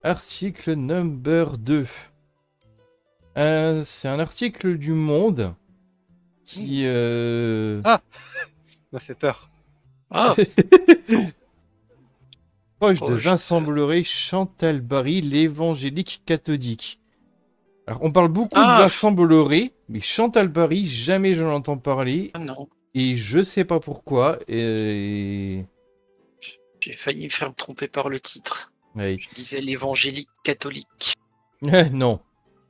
Article number 2. C'est un article du Monde qui... Ah, m'a fait peur. Ah, proche de proche Vincent de... Bolloré, Chantal Barry, l'évangélique catholique. Alors, on parle beaucoup de Ah, Vincent Bolloré, mais Chantal Barry, jamais je n'entends parler, non, et je sais pas pourquoi. Et... j'ai failli me faire tromper par le titre. Ouais. Je disais l'évangélique catholique. Non,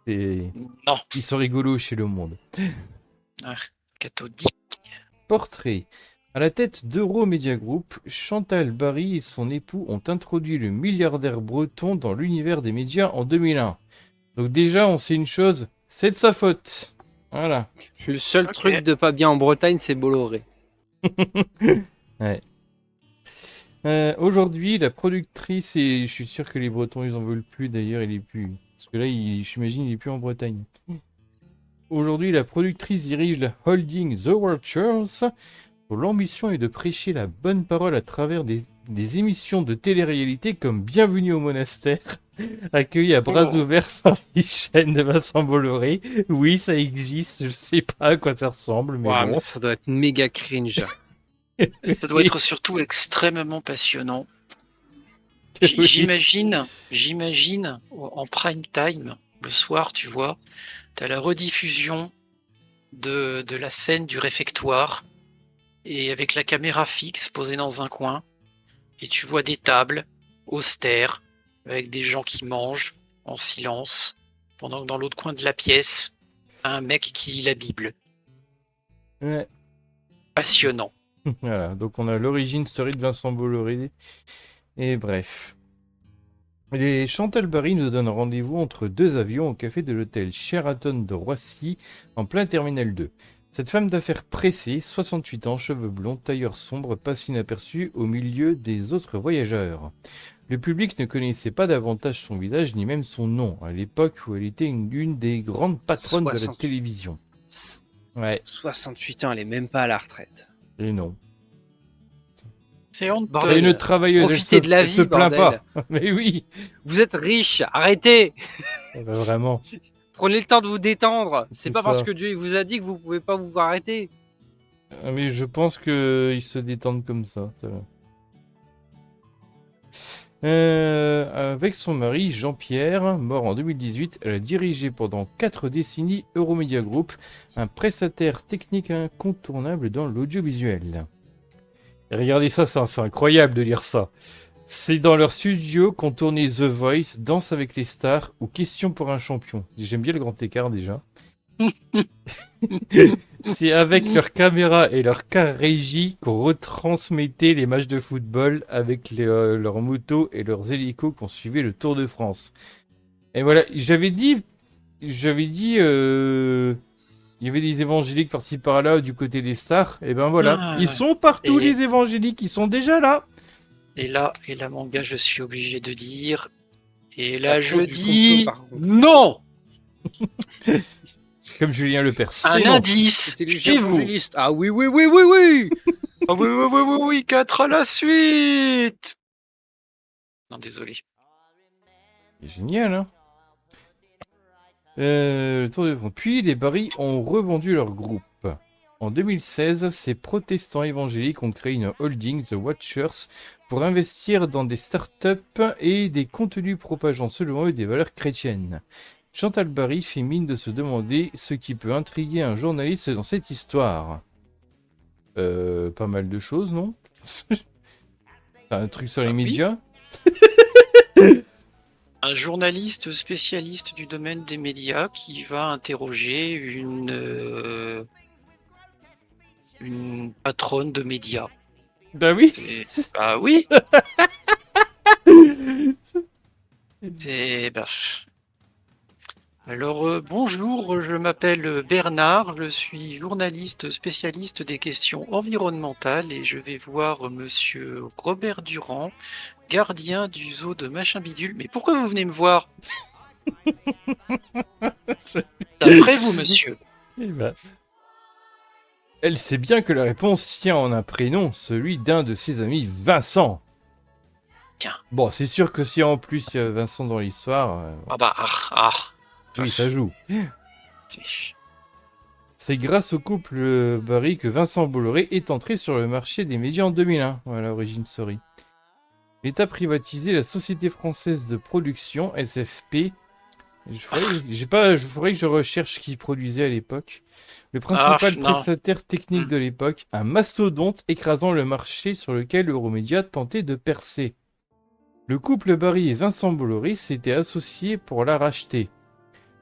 c'est... Non, ils sont rigolos chez Le Monde. cathodique. Portrait. À la tête d'Euromedia Group, Chantal Barry et son époux ont introduit le milliardaire breton dans l'univers des médias en 2001. Donc déjà, on sait une chose, c'est de sa faute. Voilà. Le seul Ok. truc de pas bien en Bretagne, c'est Bolloré. Ouais. Aujourd'hui, la productrice, et je suis sûr que les Bretons, ils en veulent plus d'ailleurs, il est plus... Parce que là, j'imagine, il est plus en Bretagne. Aujourd'hui, la productrice dirige la holding The Watchers, dont l'ambition est de prêcher la bonne parole à travers des émissions de télé-réalité comme Bienvenue au monastère, accueilli à bras Oh. ouverts par les chaînes de Vincent Bolloré. Oui, ça existe, je sais pas à quoi ça ressemble, mais Ouah, bon. mais ça doit être méga cringe. Ça doit être surtout extrêmement passionnant. Oui. J'imagine en prime time, le soir, tu vois, t'as la rediffusion de la scène du réfectoire et avec la caméra fixe posée dans un coin et tu vois des tables austères avec des gens qui mangent en silence pendant que dans l'autre coin de la pièce, un mec qui lit la Bible. Ouais. Passionnant. Voilà, donc on a l'origine story de Vincent Bolloré. Et bref. Les Chantal Barry nous donnent rendez-vous entre deux avions au café de l'hôtel Sheraton de Roissy, en plein Terminal 2. Cette femme d'affaires pressée, 68 ans, cheveux blonds, tailleur sombre, passe inaperçue au milieu des autres voyageurs. Le public ne connaissait pas davantage son visage ni même son nom, à l'époque où elle était l'une des grandes patronnes de la 68. télévision. Ouais, 68 ans, elle est même pas à la retraite. et non. C'est honteux. C'est une Bordel. travailleuse, Profitez de la elle se vie, plaint bordel. pas. Mais oui, Vous êtes riche, arrêtez. vraiment, Prenez le temps de vous détendre. C'est c'est pas parce ça. que Dieu vous a dit que vous pouvez pas vous arrêter. Ah, mais je pense qu'ils se détendent comme ça. Va. Avec son mari Jean-Pierre, mort en 2018, elle a dirigé pendant 4 décennies Euromedia Group, un prestataire technique incontournable dans l'audiovisuel. Et regardez ça, c'est incroyable de lire ça. C'est dans leur studio qu'ont tourné The Voice, Danse avec les stars ou Question pour un champion. J'aime bien le grand écart déjà. C'est avec leur caméra et leur car régie qu'on retransmettait les matchs de football avec leurs motos et leurs hélicos qu'on suivait le Tour de France. Et voilà, il y avait des évangéliques par-ci par-là du côté des stars. Et ben voilà, Ah, ils sont partout et, les évangéliques, ils sont déjà là. et là, mon gars, je suis obligé de dire. Et À là, je cause du complot, dis par contre. non. Comme Julien Lepers, Un c'est non. indice C'était les chez vous. évangélistes. Ah oui, oui, oui, oui, oui. Ah oui, oui, oui, oui, oui, 4 à la suite. Non, désolé. C'est génial, hein. Le Tour de France. Puis les Barry ont revendu leur groupe. En 2016, ces protestants évangéliques ont créé une holding, The Watchers, pour investir dans des startups et des contenus propageant selon eux des valeurs chrétiennes. Chantal Barry fait mine de se demander ce qui peut intriguer un journaliste dans cette histoire. Pas mal de choses, non? T'as un truc sur les Ah oui. médias? Un journaliste spécialiste du domaine des médias qui va interroger une patronne de médias. Bah oui. Bah oui. C'est bah. Alors bonjour, je m'appelle Bernard, je suis journaliste spécialiste des questions environnementales et je vais voir monsieur Robert Durand, gardien du zoo de Machin Bidule. Mais pourquoi vous venez me voir? D'après vous, monsieur. Eh ben. Elle sait bien que la réponse tient en un prénom, celui d'un de ses amis, Vincent. Tiens. Bon, c'est sûr que si en plus il y a Vincent dans l'histoire, Ah bah, oui, ça joue. C'est- C'est grâce au couple Barry que Vincent Bolloré est entré sur le marché des médias en 2001. Voilà, Origin Story. L'État privatisé la Société française de production, SFP. Faudrait que je recherche qui produisait à l'époque. Le principal non. prestataire technique de l'époque, un mastodonte écrasant le marché sur lequel Euromédia tentait de percer. Le couple Barry et Vincent Bolloré s'étaient associés pour la racheter.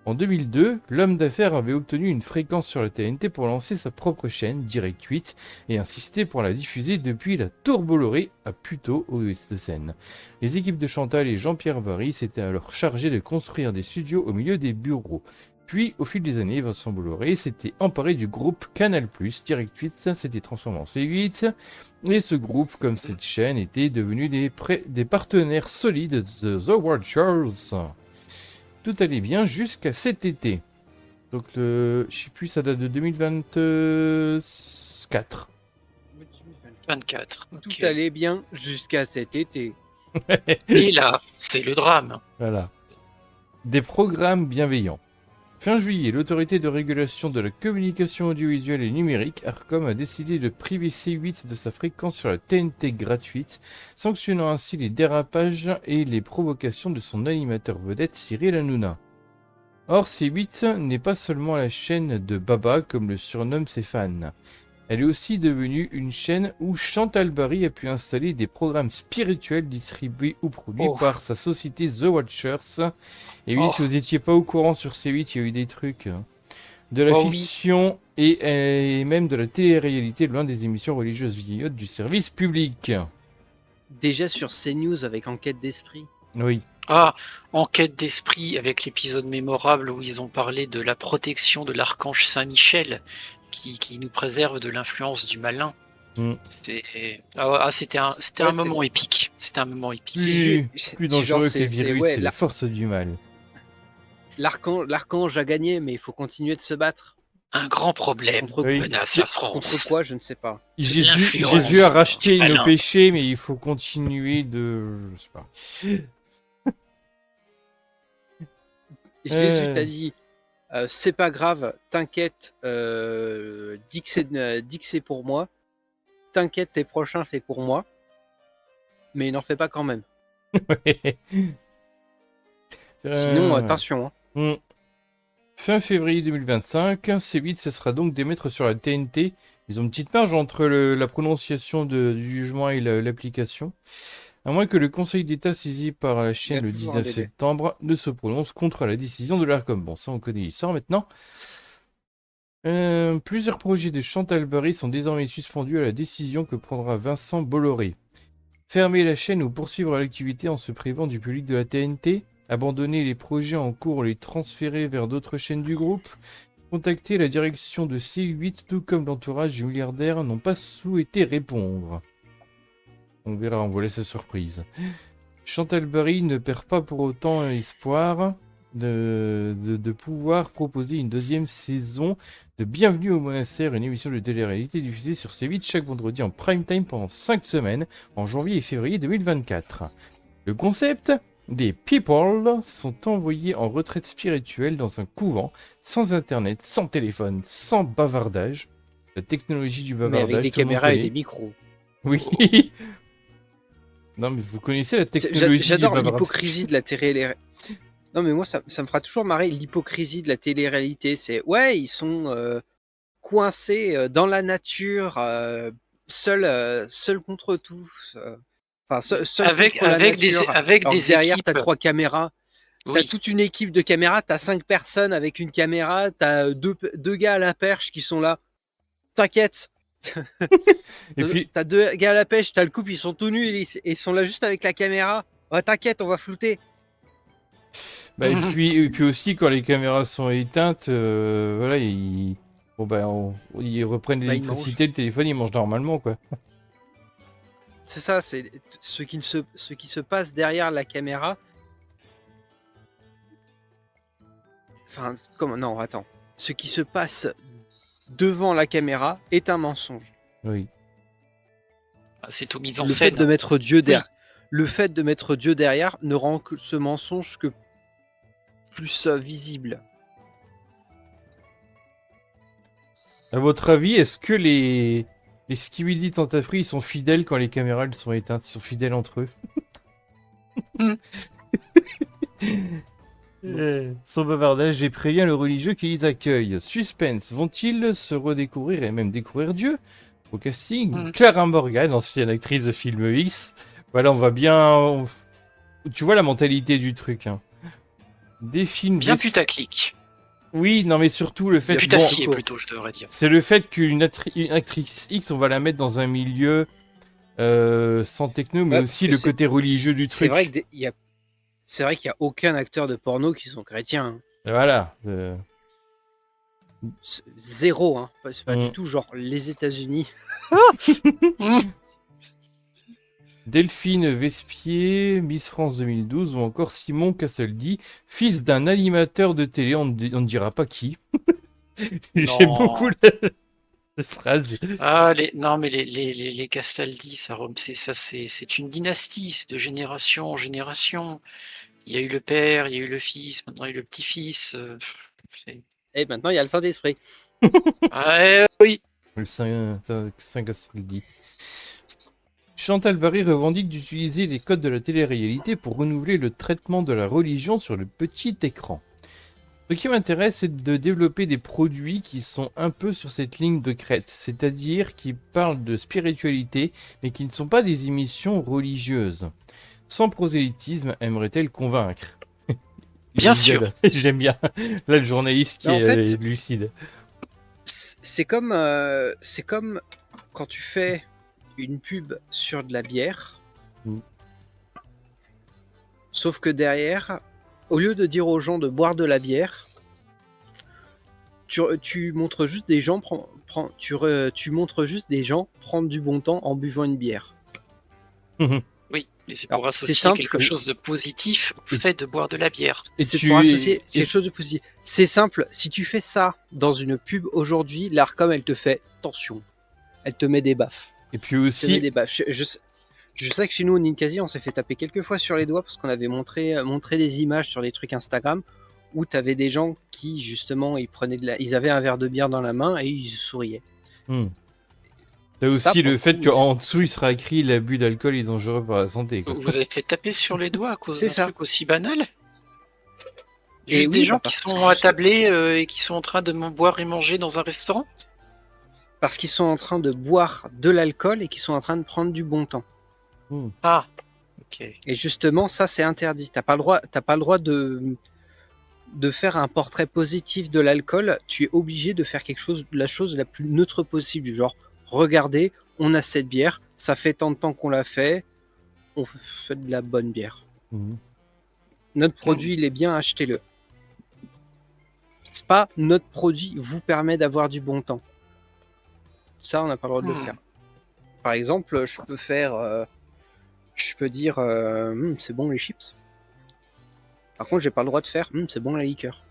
En 2002, l'homme d'affaires avait obtenu une fréquence sur la TNT pour lancer sa propre chaîne, Direct 8, et insisté pour la diffuser depuis la Tour Bolloré à Puteaux, au Ouest de Seine. Les équipes de Chantal et Jean-Pierre Barry s'étaient alors chargées de construire des studios au milieu des bureaux. Puis, au fil des années, Vincent Bolloré s'était emparé du groupe Canal+, Direct 8 s'était transformé en C8, et ce groupe, comme cette chaîne, était devenu des partenaires solides de The Watchers. Tout allait bien jusqu'à cet été. Donc, je sais plus, ça date de 2024. 24. Tout Ok. allait bien jusqu'à cet été. Et là, c'est le drame. Voilà. Des programmes bienveillants. Fin juillet, l'autorité de régulation de la communication audiovisuelle et numérique, ARCOM, a décidé de priver C8 de sa fréquence sur la TNT gratuite, sanctionnant ainsi les dérapages et les provocations de son animateur vedette Cyril Hanouna. Or, C8 n'est pas seulement la chaîne de Baba, comme le surnomment ses fans. Elle est aussi devenue une chaîne où Chantal Barry a pu installer des programmes spirituels distribués ou produits par sa société The Watchers. Et oui, si vous n'étiez pas au courant sur C8, il y a eu des trucs. De la fiction et même de la télé-réalité, l'un des émissions religieuses vieillottes du service public. Déjà sur CNews avec Enquête d'esprit. Oui. Ah, Enquête d'esprit avec l'épisode mémorable où ils ont parlé de la protection de l'archange Saint-Michel qui nous préserve de l'influence du malin. C'était un moment épique. C'était un moment épique. Plus dangereux que les virus, c'est la force du mal. L'archange a gagné, mais il faut continuer de se battre. Un grand problème menace la France. Contre quoi, je ne sais pas. Jésus a racheté nos péchés, mais il faut continuer de... Je sais pas. Jésus t'a dit, c'est pas grave, t'inquiète, dis que c'est pour moi. T'inquiète, tes prochains, c'est pour moi. Mais il n'en fait pas quand même. Sinon, attention. Hein. Fin février 2025, C8 cessera donc d'émettre sur la TNT. Ils ont une petite marge entre la prononciation du jugement et l'application. À moins que le Conseil d'État saisi par la chaîne le 19 septembre ne se prononce contre la décision de l'ARCOM. Bon, ça on connaît l'histoire maintenant. Plusieurs projets de Chantal Barry sont désormais suspendus à la décision que prendra Vincent Bolloré. Fermer la chaîne ou poursuivre l'activité en se privant du public de la TNT, abandonner les projets en cours ou les transférer vers d'autres chaînes du groupe, contacter la direction de C8 tout comme l'entourage du milliardaire n'ont pas souhaité répondre. On verra, on vous laisse la surprise. Chantal Barry ne perd pas pour autant espoir de pouvoir proposer une deuxième saison de Bienvenue au Monastère, une émission de télé-réalité diffusée sur C8 chaque vendredi en prime time pendant 5 semaines, en janvier et février 2024. Le concept ? Des people sont envoyés en retraite spirituelle dans un couvent, sans internet, sans téléphone, sans bavardage. La technologie du bavardage. Mais avec des caméras et des micros. Oui. Non, mais vous connaissez la technologie du bavardage. J'adore l'hypocrisie de la télé-réalité. Non, mais moi, ça me fera toujours marrer l'hypocrisie de la télé-réalité. C'est, ouais, ils sont coincés dans la nature, seuls contre tous. Enfin, seul contre la nature. Avec des derrière, équipes. t'as 3 caméras. Oui. T'as toute une équipe de caméras. T'as 5 personnes avec une caméra. T'as deux gars à la perche qui sont là. T'inquiète. Et puis, t'as 2 gars à la pêche. T'as le couple, ils sont tout nus et ils sont là juste avec la caméra. Oh, t'inquiète, on va flouter. Bah, et puis aussi, quand les caméras sont éteintes, voilà, ils reprennent l'électricité, le téléphone, ils mangent normalement, quoi. C'est ça, c'est ce qui se passe derrière la caméra. Enfin, comment? Non, attends. Ce qui se passe devant la caméra est un mensonge. Oui. C'est tout mis en Le scène. fait de mettre Dieu derrière. le fait de mettre Dieu derrière ne rend que ce mensonge que plus visible. À votre avis, est-ce que les Skibidi Tentafri, ils sont fidèles quand les caméras elles sont éteintes? Ils sont fidèles entre eux? Sans bavardage, j'ai prévenu le religieux qu'ils accueillent. Suspense, vont-ils se redécouvrir et même découvrir Dieu? Au casting, Clara Morgan, ancienne actrice de film X. Voilà, on va bien... Tu vois la mentalité du truc. Hein. Des films... Bien putaclic. Oui, non mais surtout le fait... Putassier plutôt, je devrais dire. C'est le fait qu'une actrice X, on va la mettre dans un milieu sans techno, mais aussi le côté religieux du truc. C'est vrai qu'il y a aucun acteur de porno qui sont chrétiens. Hein. Voilà. Zéro, hein. C'est pas du tout genre les États-Unis. Delphine Vespier, Miss France 2012, ou encore Simon Castaldi, fils d'un animateur de télé, on ne dira pas qui. J'aime beaucoup la phrase. Ah, non, mais les Castaldi, c'est une dynastie, c'est de génération en génération. Il y a eu le père, il y a eu le fils, maintenant il y a eu le petit-fils. Et maintenant il y a le Saint-Esprit. Oui. Le Saint Castaldi. Chantal Barry revendique d'utiliser les codes de la télé-réalité pour renouveler le traitement de la religion sur le petit écran. Ce qui m'intéresse, c'est de développer des produits qui sont un peu sur cette ligne de crête, c'est-à-dire qui parlent de spiritualité, mais qui ne sont pas des émissions religieuses. Sans prosélytisme, aimerait-elle convaincre? Bien sûr. J'aime bien. Là, le journaliste qui est lucide. C'est comme quand tu fais une pub sur de la bière. Sauf que derrière, au lieu de dire aux gens de boire de la bière, tu montres juste des gens tu montres juste des gens prendre du bon temps en buvant une bière. Oui, et c'est pour associer quelque chose de positif au fait de boire de la bière. C'est pour associer quelque chose de positif. C'est simple, si tu fais ça dans une pub aujourd'hui, l'Arcom elle te fait attention. Elle te met des baffes. Et puis aussi... Je sais que chez nous au Ninkasi, on s'est fait taper quelques fois sur les doigts parce qu'on avait montré des images sur les trucs Instagram où tu avais des gens qui, justement, ils avaient un verre de bière dans la main et ils souriaient. C'est aussi le fait qu'en dessous, il sera écrit « L'abus d'alcool est dangereux pour la santé ». Vous avez fait taper sur les doigts à cause d'un truc aussi banal? Et juste des gens qui sont attablés et qui sont en train de boire et manger dans un restaurant? Parce qu'ils sont en train de boire de l'alcool et qu'ils sont en train de prendre du bon temps. Ah, ok. Et justement, ça c'est interdit. T'as pas le droit de faire un portrait positif de l'alcool. Tu es obligé de faire la chose la plus neutre possible. Du genre, regardez, on a cette bière, ça fait tant de temps qu'on l'a fait, on fait de la bonne bière. Notre produit, il est bien, achetez-le. C'est pas notre produit vous permet d'avoir du bon temps. Ça, on n'a pas le droit de le faire. Par exemple, je peux dire c'est bon les chips. Par contre, j'ai pas le droit de faire c'est bon la liqueur.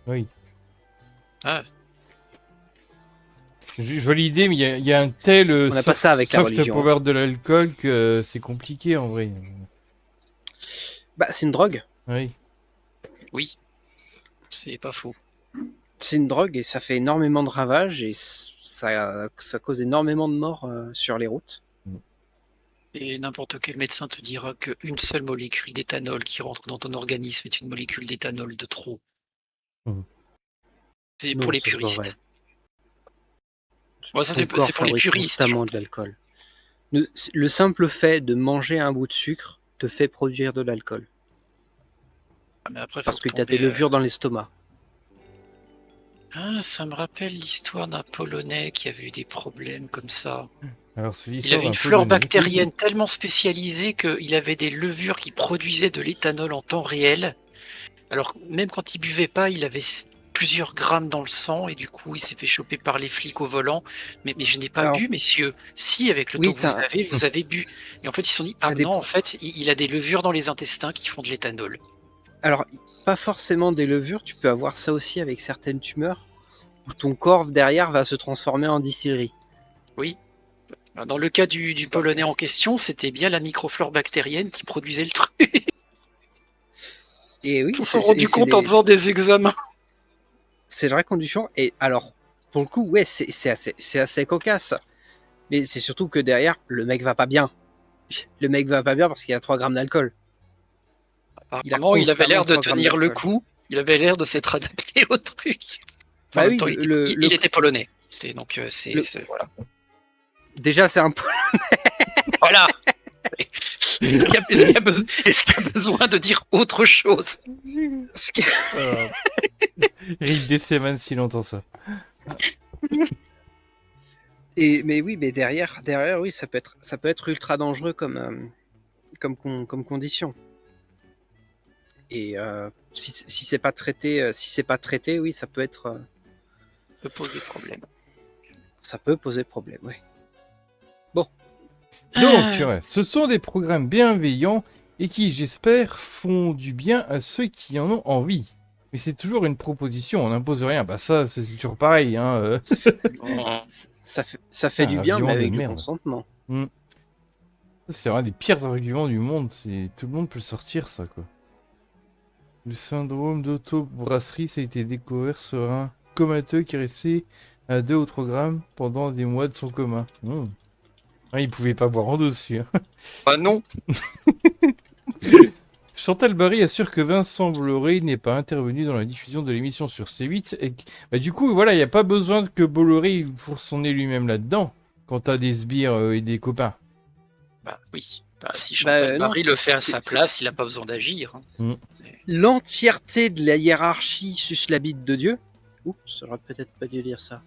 Oui. Ah. Je vois l'idée, mais il y a un tel on a pas ça avec la religion, power de l'alcool que c'est compliqué en vrai. Bah, c'est une drogue. Oui, c'est pas faux. C'est une drogue et ça fait énormément de ravages et ça cause énormément de morts sur les routes. Et n'importe quel médecin te dira qu'une seule molécule d'éthanol qui rentre dans ton organisme est une molécule d'éthanol de trop. C'est pour les puristes. Ça, c'est pour les puristes. Constamment de l'alcool. Le simple fait de manger un bout de sucre te fait produire de l'alcool. Parce que tu as des levures dans l'estomac. Ah, ça me rappelle l'histoire d'un Polonais qui avait eu des problèmes comme ça. Alors, il avait une flore bactérienne tellement spécialisée qu'il avait des levures qui produisaient de l'éthanol en temps réel. Alors, même quand il buvait pas, il avait plusieurs grammes dans le sang et du coup, il s'est fait choper par les flics au volant. Mais je n'ai pas bu, messieurs. Si, avec le taux que vous avez bu. Et en fait, ils se sont dit, en fait, il a des levures dans les intestins qui font de l'éthanol. Alors, pas forcément des levures, tu peux avoir ça aussi avec certaines tumeurs où ton corps derrière va se transformer en distillerie. Oui. Dans le cas du polonais en question, c'était bien la microflore bactérienne qui produisait le truc. Et oui, Ils se sont rendus compte en faisant des examens. c'est de vraies conditions. Et alors, pour le coup, ouais, c'est assez cocasse. Mais c'est surtout que derrière, le mec va pas bien. Le mec va pas bien parce qu'il a 3 grammes d'alcool. Apparemment, il avait l'air de constamment 3 tenir grammes le d'alcool. coup. Il avait l'air de s'être adapté au truc. Enfin, Bah en même oui, temps, il était polonais. C'est donc voilà. déjà, c'est un peu. Voilà. Est-ce qu'il y a besoin de dire autre chose? Rick Desseman s'il entend ça. Mais oui, mais derrière, oui, ça peut être ultra dangereux comme condition. Et si c'est pas traité, oui, ça peut Poser problème. ça peut poser problème, ouais. Bon. Donc, ouais, ce sont des programmes bienveillants et qui, j'espère, font du bien à ceux qui en ont envie. Mais c'est toujours une proposition, on n'impose rien. Bah ça, c'est toujours pareil. Hein. Ça fait du bien, argument mais de avec du merde. consentement. C'est un des pires arguments du monde. Tout le monde peut le sortir, ça, quoi. Le syndrome d'auto-brasserie, ça a été découvert sur un comateux qui est resté à 2 ou 3 grammes pendant des mois de son coma. Ah, il pouvait pas boire en dessus. Hein. Bah non. Chantal Barry assure que Vincent Bolloré n'est pas intervenu dans la diffusion de l'émission sur C8 et du coup, voilà, il n'y a pas besoin que Bolloré pour son nez lui-même là-dedans quand t'as des sbires et des copains. Bah oui. Bah, si Chantal Barry le fait à sa place, il n'a pas besoin d'agir. Hein. L'entièreté de la hiérarchie suce la bite de Dieu. Ouh, ça aurait peut-être pas dû dire ça.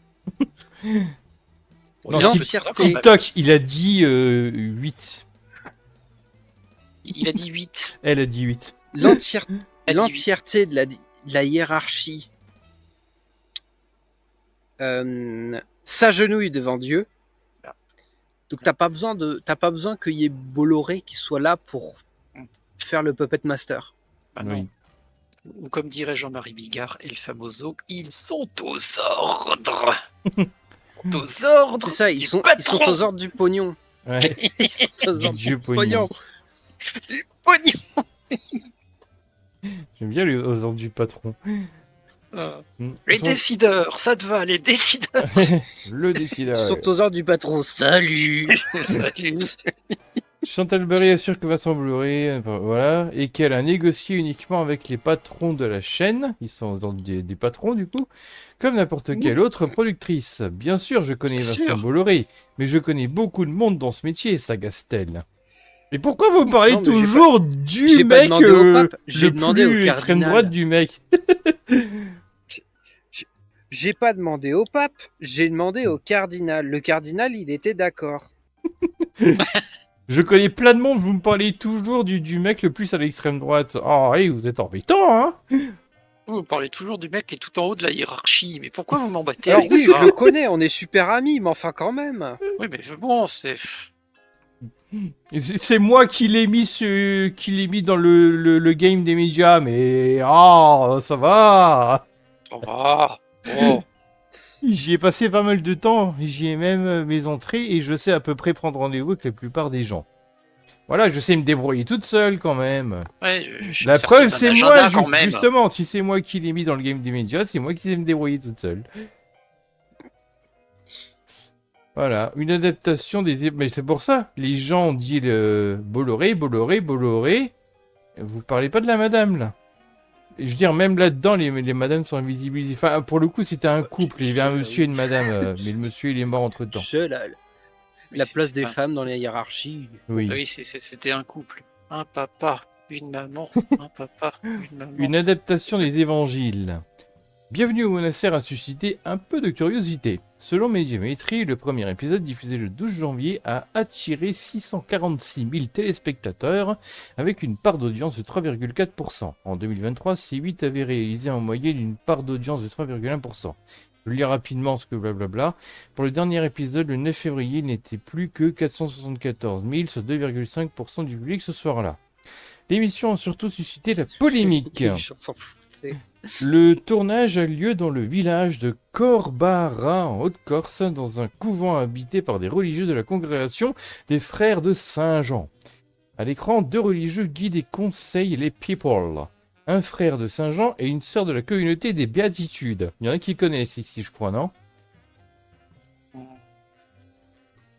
Non, TikTok, il a dit 8. Il a dit 8. Elle a dit 8. L'entièreté de la hiérarchie s'agenouille devant Dieu. Donc t'as pas besoin qu'il y ait Bolloré qui soit là pour faire le puppet master. Bah non. Ou comme dirait Jean-Marie Bigard et le famoso, ils sont aux ordres. Aux ordres. C'est ça, ils sont aux ordres du pognon. Ouais. Ils sont aux ordres du pognon. Du pognon. J'aime bien les aux ordres du patron. Les décideurs, ça te va, les décideurs. Le décideur. Ils sont aux ordres du patron. Salut. Salut. Chantal Barry assure que Vincent Bolloré, voilà, et qu'elle a négocié uniquement avec les patrons de la chaîne, ils sont des patrons du coup, comme n'importe quelle autre productrice. Bien sûr, je connais Vincent Bolloré, mais je connais beaucoup de monde dans ce métier, s'agace-t-elle. Et pourquoi vous parlez toujours du mec le plus extrême droite du mec? J'ai pas demandé au pape, j'ai demandé au cardinal. Le cardinal, il était d'accord. Je connais plein de monde, vous me parlez toujours du mec le plus à l'extrême droite. Oh, hey, vous êtes embêtant, hein? Vous parlez toujours du mec qui est tout en haut de la hiérarchie, mais pourquoi vous m'embêtez? Alors oui, je le connais, on est super amis, mais enfin quand même. Oui, mais bon, c'est... C'est moi qui l'ai mis dans le game des médias, mais ça va. Ça va. Oh. J'y ai passé pas mal de temps, j'y ai même mes entrées et je sais à peu près prendre rendez-vous avec la plupart des gens. Voilà, je sais me débrouiller toute seule quand même. Ouais, la preuve, c'est moi, justement. Si c'est moi qui l'ai mis dans le game des médias, c'est moi qui sais me débrouiller toute seule. Voilà, une adaptation des... Mais c'est pour ça, les gens ont dit le Bolloré. Vous parlez pas de la madame, là. Et je veux dire, même là-dedans, les madames sont invisibilisées. Enfin, pour le coup, c'était un couple. Il y avait un monsieur et une madame. Mais le monsieur, il est mort entre-temps. La place des femmes dans les hiérarchies. Oui, c'était un couple. Un papa, une maman, un papa, une maman. Une adaptation des évangiles. Bienvenue au monastère a suscité un peu de curiosité. Selon Médiamétrie, le premier épisode diffusé le 12 janvier a attiré 646 000 téléspectateurs avec une part d'audience de 3,4%. En 2023, C8 avait réalisé en moyenne une part d'audience de 3,1%. Je lis rapidement ce que blablabla. Pour le dernier épisode, le 9 février, il n'était plus que 474 000, soit 2,5% du public ce soir-là. L'émission a surtout suscité la polémique. Les gens s'en foutent. Le tournage a lieu dans le village de Corbara, en Haute-Corse, dans un couvent habité par des religieux de la congrégation des Frères de Saint-Jean. À l'écran, 2 religieux guident et conseillent les people. Un frère de Saint-Jean et une sœur de la communauté des Béatitudes. Il y en a qui connaissent ici, je crois, non?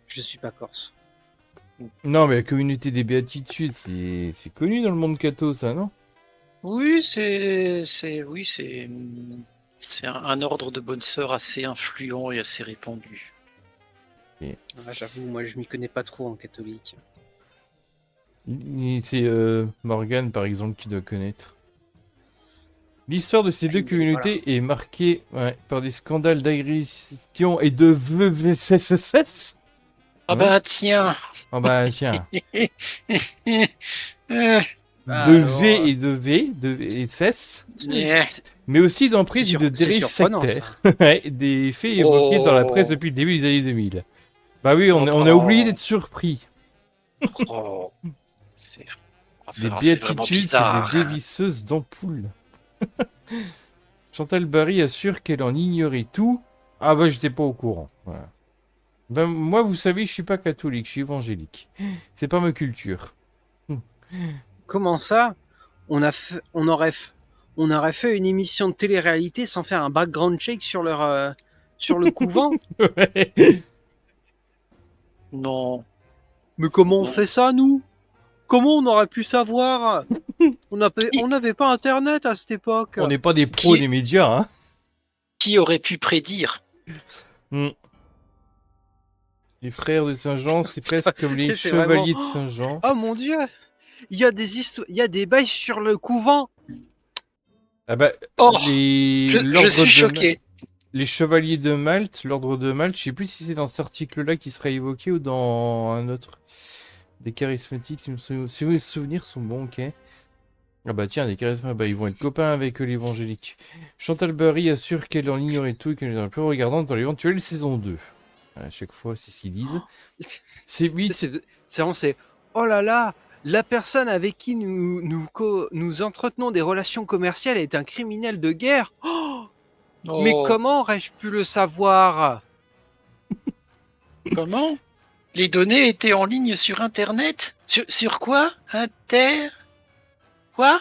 Je suis pas corse. Non, mais la communauté des Béatitudes, c'est connu dans le monde catho, ça, non? Oui, c'est un ordre de bonnes sœurs assez influent et assez répandu. Ah, j'avoue, moi je m'y connais pas trop en catholique. C'est Morgane, par exemple, qui doit connaître. L'histoire de ces deux communautés est marquée par des scandales d'agression et de VVSSS. Ah bah tiens. Ah bah tiens. Alors, V et de V, de SS, Yeah. mais aussi d'emprise et de c'est dérives surprenant, sectaires. Ouais, des faits évoqués dans la presse depuis le début des années 2000. Bah oui, on a oublié d'être surpris. Oh. C'est Des c'est vraiment béatitudes, c'est bizarre. des dévisseuses d'ampoules. Chantal Barry assure qu'elle en ignorait tout. Ah bah j'étais pas au courant. Voilà. Ben, moi, vous savez, je suis pas catholique, je suis évangélique. C'est pas ma culture. comment ça on aurait fait une émission de télé-réalité sans faire un background check sur sur le couvent. Ouais. Non. Mais comment on Non. fait ça, nous? Comment on aurait pu savoir? On n'avait pas internet à cette époque. On n'est pas des pros Qui- des médias, hein. Qui aurait pu prédire? Les frères de Saint-Jean, c'est presque comme les C'est chevaliers de vraiment- Saint-Jean. Oh mon dieu! Il y a des bails sur le couvent. Ah bah, Oh, je l'ordre suis de choqué. les chevaliers de Malte, l'ordre de Malte, je sais plus si c'est dans cet article-là qui sera évoqué ou dans un autre. Des charismatiques, si mes souvenirs sont bons, ok. Ah bah tiens, des charismatiques, bah ils vont être copains avec l'évangélique. Chantal Barry assure qu'elle en ignorait tout et qu'elle est un peu regardante dans l'éventuelle saison 2. À chaque fois, c'est ce qu'ils disent. C'est 8. C'est vraiment, oh là là, la personne avec qui nous entretenons des relations commerciales est un criminel de guerre. Oh, mais Oh, comment aurais-je pu le savoir? comment? Les données étaient en ligne sur Internet? Sur quoi? Quoi?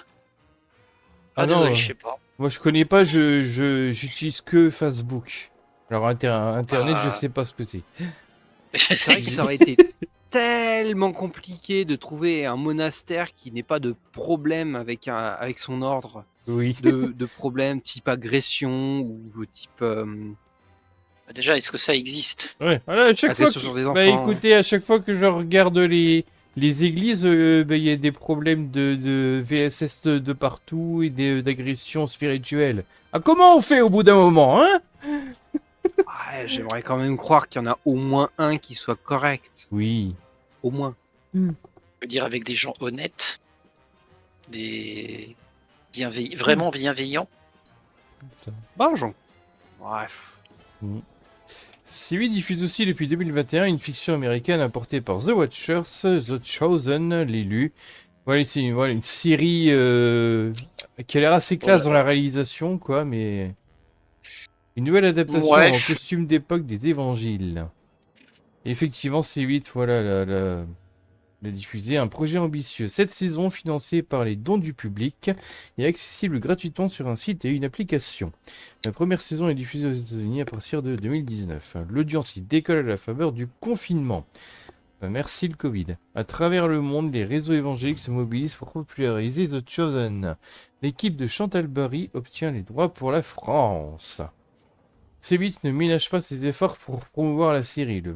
Ah Désolé, non, je sais pas. moi je connais pas, j'utilise que Facebook. Alors Internet, je sais pas ce que c'est. C'est vrai que ça aurait été tellement compliqué de trouver un monastère qui n'ait pas de problème avec son ordre, Oui. de problème type agression ou type Déjà, est-ce que ça existe? Ouais, voilà, à chaque fois agression sur des bah enfants. écoutez, à chaque fois que je regarde les églises, bah, il y a des problèmes de VSS de partout et d'agressions spirituelles. Ah, comment on fait au bout d'un moment, hein? Ouais, j'aimerais quand même croire qu'il y en a au moins un qui soit correct. Oui. Au moins. Je veux dire avec des gens honnêtes, des vraiment bienveillants. Ça. Bah, bref. C8 diffuse aussi depuis 2021 une fiction américaine apportée par The Watchers, The Chosen, l'élu. Voilà, c'est une série qui a l'air assez classe dans la réalisation, quoi, mais... Une nouvelle adaptation Ouais. en costume d'époque des évangiles. Et effectivement, C8, voilà, l'a diffusé. Un projet ambitieux. Cette saison, financée par les dons du public, est accessible gratuitement sur un site et une application. La première saison est diffusée aux États-Unis à partir de 2019. L'audience y décolle à la faveur du confinement. Merci le Covid. À travers le monde, les réseaux évangéliques se mobilisent pour populariser The Chosen. L'équipe de Chantal Barry obtient les droits pour la France. C8 ne ménage pas ses efforts pour promouvoir la série. Le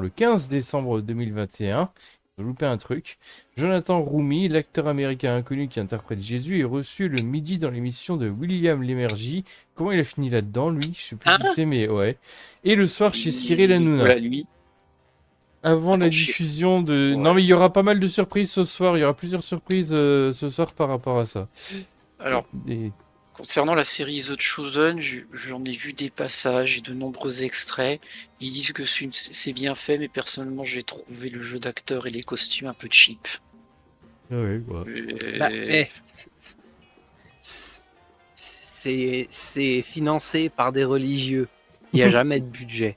15 décembre 2021, j'ai loupé un truc, Jonathan Roumi, l'acteur américain inconnu qui interprète Jésus, est reçu le midi dans l'émission de William Lémergie. Comment il a fini là-dedans, lui? Je sais plus qui c'est, mais ouais. Et le soir chez Cyril Hanouna. La nuit. Avant Attends, la diffusion de... Ouais. Non, mais il y aura pas mal de surprises ce soir. Il y aura plusieurs surprises ce soir par rapport à ça. Alors, Et- concernant la série The Chosen, j'en ai vu des passages et de nombreux extraits. Ils disent que c'est bien fait, mais personnellement, j'ai trouvé le jeu d'acteur et les costumes un peu cheap. Ouais, ouais. Bah, c'est financé par des religieux. Il n'y a jamais de budget.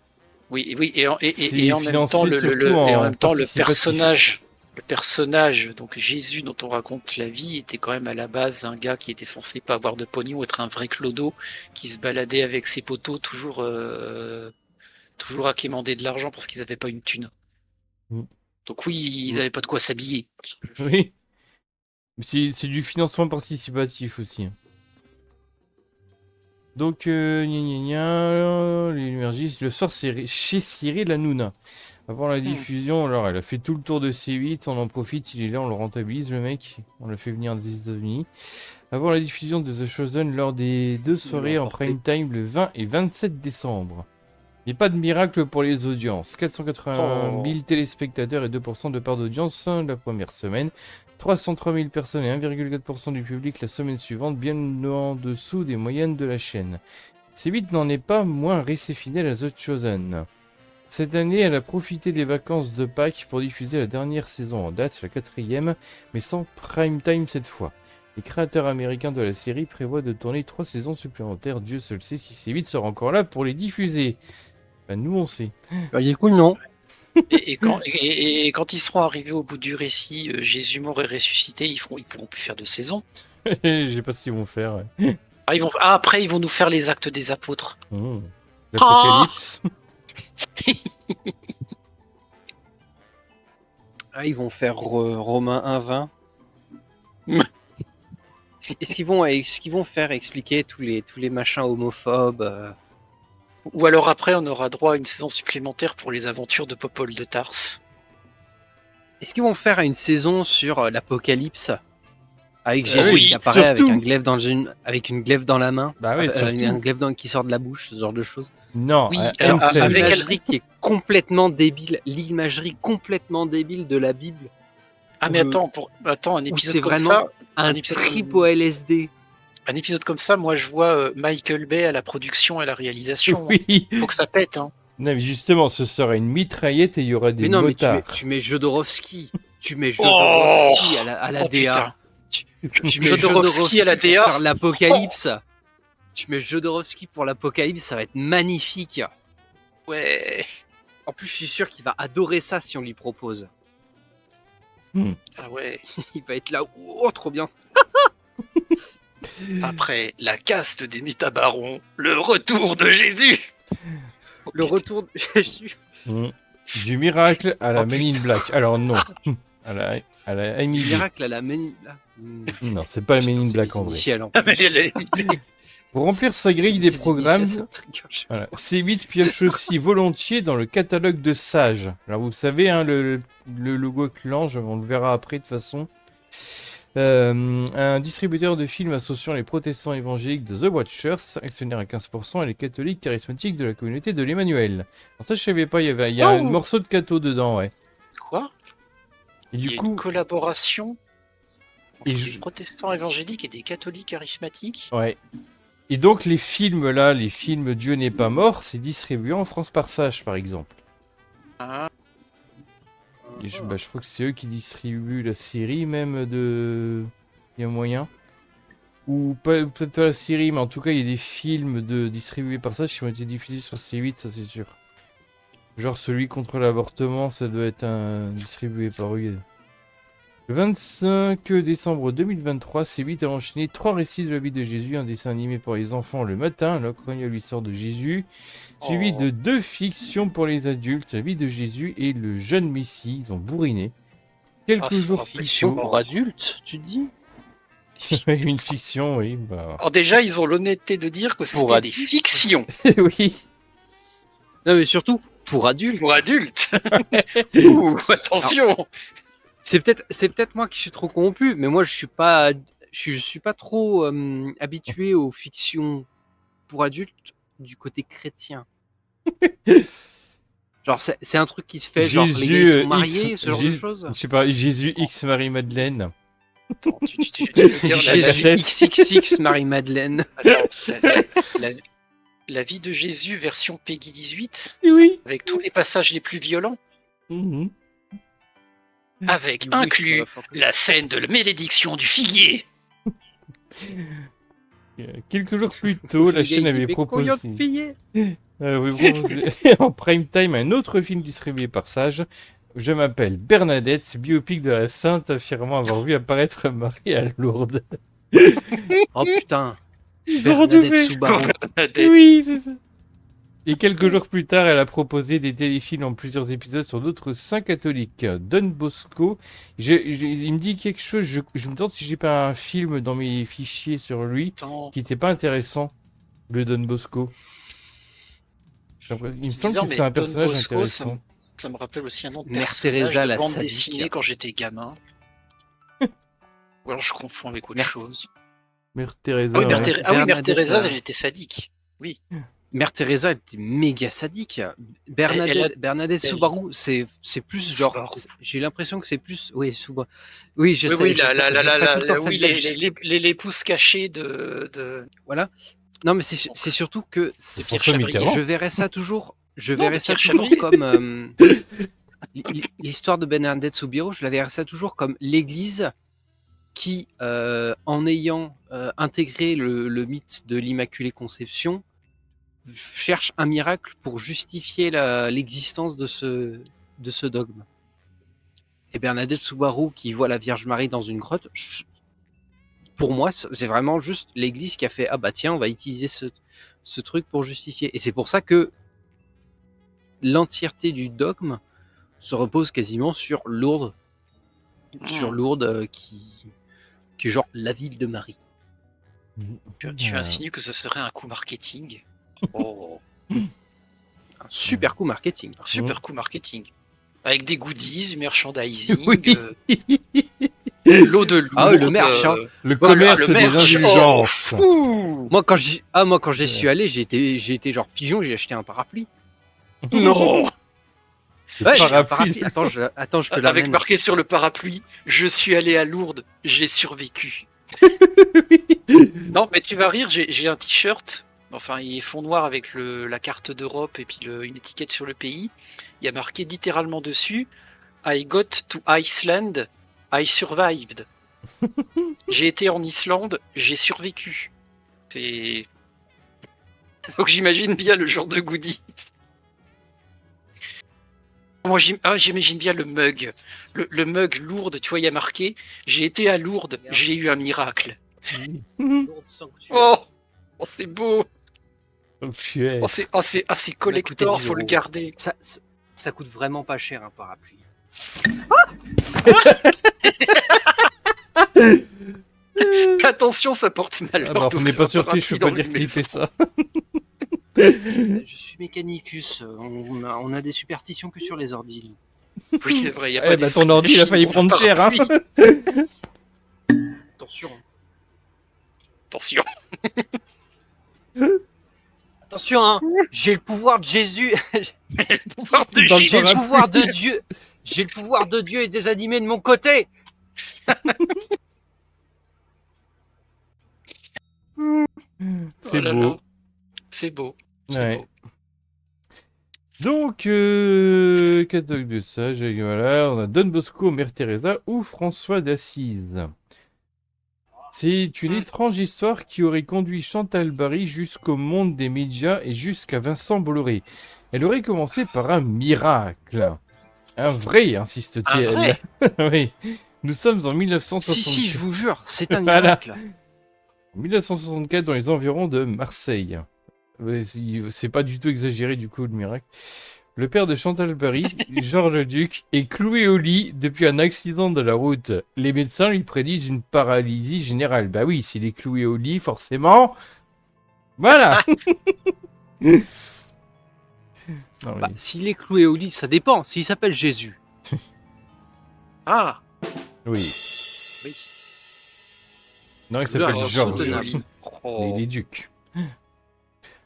Oui, oui, et C'est en même temps, financé surtout en le participatif. personnage, donc Jésus dont on raconte la vie, était quand même à la base un gars qui était censé pas avoir de pognon, être un vrai clodo qui se baladait avec ses poteaux, toujours à quémander de l'argent parce qu'ils n'avaient pas une thune. Mm. Donc oui, ils n'avaient pas de quoi s'habiller. Oui. C'est du financement participatif aussi, hein. Donc, gna gna gna, l'énergie, le soir, c'est chez Cyril Hanouna. Avant la diffusion, alors elle a fait tout le tour de C8, on en profite, il est là, on le rentabilise, le mec. On l'a fait venir des États-Unis. Avant la diffusion de The Chosen, lors des 2 soirées en l'emporter. prime time le 20 et 27 décembre. Il n'y a pas de miracle pour les audiences. 480 000 téléspectateurs et 2% de part d'audience la première semaine. 303 000 personnes et 1,4% du public la semaine suivante, bien en dessous des moyennes de la chaîne. C8 n'en est pas moins resté fidèle à The Chosen. Cette année, elle a profité des vacances de Pâques pour diffuser la dernière saison en date, la 4e, mais sans prime time cette fois. Les créateurs américains de la série prévoient de tourner 3 saisons supplémentaires. Dieu seul sait si C8 sera encore là pour les diffuser. Ben, nous, on sait. Bah, du coup, non. Et quand ils seront arrivés au bout du récit, Jésus mort et ressuscité, ils pourront plus faire de saison. Je sais pas ce qu'ils vont faire. Ouais. Après, ils vont nous faire les actes des apôtres. Mmh. L'Apocalypse. Ah, ils vont faire Romains 1:20. Mm. Est-ce qu'ils vont faire expliquer tous les machins homophobes Ou alors après, on aura droit à une saison supplémentaire pour les aventures de Popol de Tarse. Est-ce qu'ils vont faire une saison sur l'Apocalypse avec Ah Jésus oui, qui apparaît avec surtout. un glaive avec une glaive dans la main, Bah ouais, surtout. un glaive qui sort de la bouche, ce genre de choses. Non, Oui, M16. avec L'imagerie qui est complètement débile, l'imagerie complètement débile de la Bible. Ah mais Où attends, un où épisode c'est comme vraiment ça, un épisode trip au LSD. un épisode comme ça, moi je vois Michael Bay à la production et à la réalisation. Oui. Faut que ça pète, hein. Non, mais justement, ce sera une mitraillette et il y aura des Mais non, mais motards. tu mets Jodorowsky. Tu mets Jodorowsky à la DA. Putain. Tu mets Jodorowsky à la DA. pour l'Apocalypse. Tu mets Jodorowsky pour l'Apocalypse, ça va être magnifique. Ouais. En plus, je suis sûr qu'il va adorer ça si on lui propose. Ah ouais. Il va être là, oh, trop bien. Après la caste des métabarons, le retour de Jésus. Le retour de Jésus. Du miracle à la Oh, Men in putain. Black. Alors non. À la Emily. Miracle à la menu. Non, c'est pas la Men in Black en vrai. Pour remplir sa grille des programmes, voilà, C8 pioche aussi volontiers dans le catalogue de Sage. Alors vous savez, hein, le logo avec l'ange, on le verra après de toute façon. Un distributeur de films associant les protestants évangéliques de The Watchers, actionnaire à 15%, et les catholiques charismatiques de la communauté de l'Emmanuel. Alors ça je savais pas, il y a un morceau de catho dedans, ouais. Quoi? Et Il y du a coup, une collaboration entre Et des protestants évangéliques et des catholiques charismatiques. ouais. Et donc les films là, les films Dieu n'est pas mort, c'est distribué en France par Sage par exemple. Ah, Et je crois que c'est eux qui distribuent la série même de... Il y a moyen. Ou peut-être pas la série, mais en tout cas il y a des films distribués par Sage qui ont été diffusés sur C8, ça c'est sûr. Genre celui contre l'avortement, ça doit être distribué par eux. Le 25 décembre 2023, C8 a enchaîné 3 récits de la vie de Jésus, un dessin animé pour les enfants le matin, l'incroyable histoire de Jésus, suivi de 2 fictions pour les adultes, la vie de Jésus et le jeune Messie. Ils ont bourriné. Quelques jours plus Fiction tôt. pour adultes, tu dis? Une fiction, oui. Bah... Alors déjà, ils ont l'honnêteté de dire que Pour c'était des adultes. fictions oui. Non, mais surtout pour adultes. pour adultes. Ouh, attention. C'est peut-être moi qui suis trop corrompu, mais moi je suis pas trop habitué aux fictions pour adultes du côté chrétien. Genre c'est un truc qui se fait, genre les gars ils sont mariés, ce genre de choses. Je sais pas, Jésus X Marie-Madeleine. Attends, tu veux dire Jésus XXX Marie-Madeleine. la vie de Jésus version Peggy 18 Oui. avec tous les passages les plus violents. Mhm. avec Du bruit inclus sur la forme. la scène de la malédiction du figuier. Quelques jours plus tôt, la Le gars, chaîne il dit, avait mais proposé, coyote fillé. avait proposé en prime time un autre film distribué par Sage. Je m'appelle Bernadette, biopic de la sainte affirmant avoir vu apparaître Marie à Lourdes. Oh putain. Ils ont Bernadette refait. Subaru. Oui, c'est ça. Et quelques jours plus tard, elle a proposé des téléfilms en plusieurs épisodes sur d'autres saints catholiques. Don Bosco, il me dit quelque chose, je me demande si j'ai pas un film dans mes fichiers sur lui Attends, qui n'était pas intéressant, le Don Bosco. Il me semble bizarre, que c'est mais un Don personnage Bosco, intéressant. ça me rappelle aussi un autre Mère personnage Teresa, de la bande sadique. dessinée quand j'étais gamin. Ou alors je confonds avec autre Mère- chose. Mère Ah Teresa, oui, Mère, ouais. Thérèse- ah oui, Mère Bernadette, Teresa, elle était sadique. Oui. Mère Teresa, elle était méga sadique. Bernadette elle- Subaru, c'est plus genre. Subaru. J'ai l'impression que c'est plus. Oui, Subaru. Oui, je Oui, sais. oui, je ferai tout le temps cette oui, blague. les pouces cachés de... Voilà. Non, mais c'est surtout que C'est Pierre François Chabrier. Mitterrand. je verrais ça toujours. Je Non, verrais de ça Pierre toujours Chabrier. comme l'histoire de Bernadette Soubirous. Je la verrais ça toujours comme l'Église qui, en ayant intégré le mythe de l'Immaculée Conception, cherche un miracle pour justifier l'existence de ce dogme. Et Bernadette Soubirous qui voit la Vierge Marie dans une grotte, pour moi, c'est vraiment juste l'Église qui a fait ah bah tiens, on va utiliser ce truc pour justifier. Et c'est pour ça que l'entièreté du dogme se repose quasiment sur Lourdes, qui est genre la ville de Marie. Tu insinues que ce serait un coup marketing. Oh, Un super coup marketing. par contre. super coup marketing. Avec des goodies, merchandising, Oui. l'eau de Lourdes. Ah oui, le merch, hein. Le commerce le des merch. indulgences. Ouh. Moi quand j'y suis allé, j'ai été genre pigeon, j'ai acheté un parapluie. Non. Ouais, j'ai un Parapluie. parapluie. Attends, je te Avec l'amène. marqué sur le parapluie, je suis allé à Lourdes, j'ai survécu. Non, mais tu vas rire, j'ai un t-shirt. Enfin, il est fond noir avec la carte d'Europe et puis une étiquette sur le pays. Il y a marqué littéralement dessus I got to Iceland, I survived. J'ai été en Islande, j'ai survécu. C'est. Donc j'imagine bien le genre de goodies. Moi j'imagine bien le mug. Le mug Lourdes, tu vois, il y a marqué j'ai été à Lourdes, j'ai eu un miracle. Oh, c'est beau. Oh, putain. C'est collector, coûté 10 faut le €. garder. Ça coûte vraiment pas cher un parapluie. Attention, ça porte malheur. Ah bah, on n'est d'ouvrir pas un sorti, je peux parapluie pas dans dire une clipper maison. ça. Je suis mécanicus, on a des superstitions que sur les ordis. Oui, c'est vrai, il y a Eh pas bah, d'esprit ton ordi, il a de failli Chine prendre dans un cher, hein. parapluie. Attention. Attention. Attention, hein. J'ai le pouvoir de Jésus. Le pouvoir de Dans le Jésus. J'ai le parapluie. pouvoir de Dieu. J'ai le pouvoir de Dieu et des animés de mon côté. C'est Oh là beau. là. C'est beau. C'est Ouais. beau. Donc, catalogue de ça, voilà, on a Don Bosco, Mère Teresa ou François d'Assise. C'est une étrange histoire qui aurait conduit Chantal Barry jusqu'au monde des médias et jusqu'à Vincent Bolloré. Elle aurait commencé par un miracle. Un vrai, insiste-t-elle. Oui. Nous sommes en 1964. Si, je vous jure, c'est un Voilà. miracle. 1964 dans les environs de Marseille. Ouais, c'est pas du tout exagéré du coup le miracle. Le père de Chantal Barry, Georges Duc, est cloué au lit depuis un accident de la route. Les médecins lui prédisent une paralysie générale. Bah oui, s'il est cloué au lit, forcément. Voilà. Non, mais- Bah, s'il est cloué au lit, ça dépend. S'il s'appelle Jésus. Ah, Oui. oui. Non, il Douleur s'appelle est Georges. insoutenable. Joli. Mais Oh. il est duc.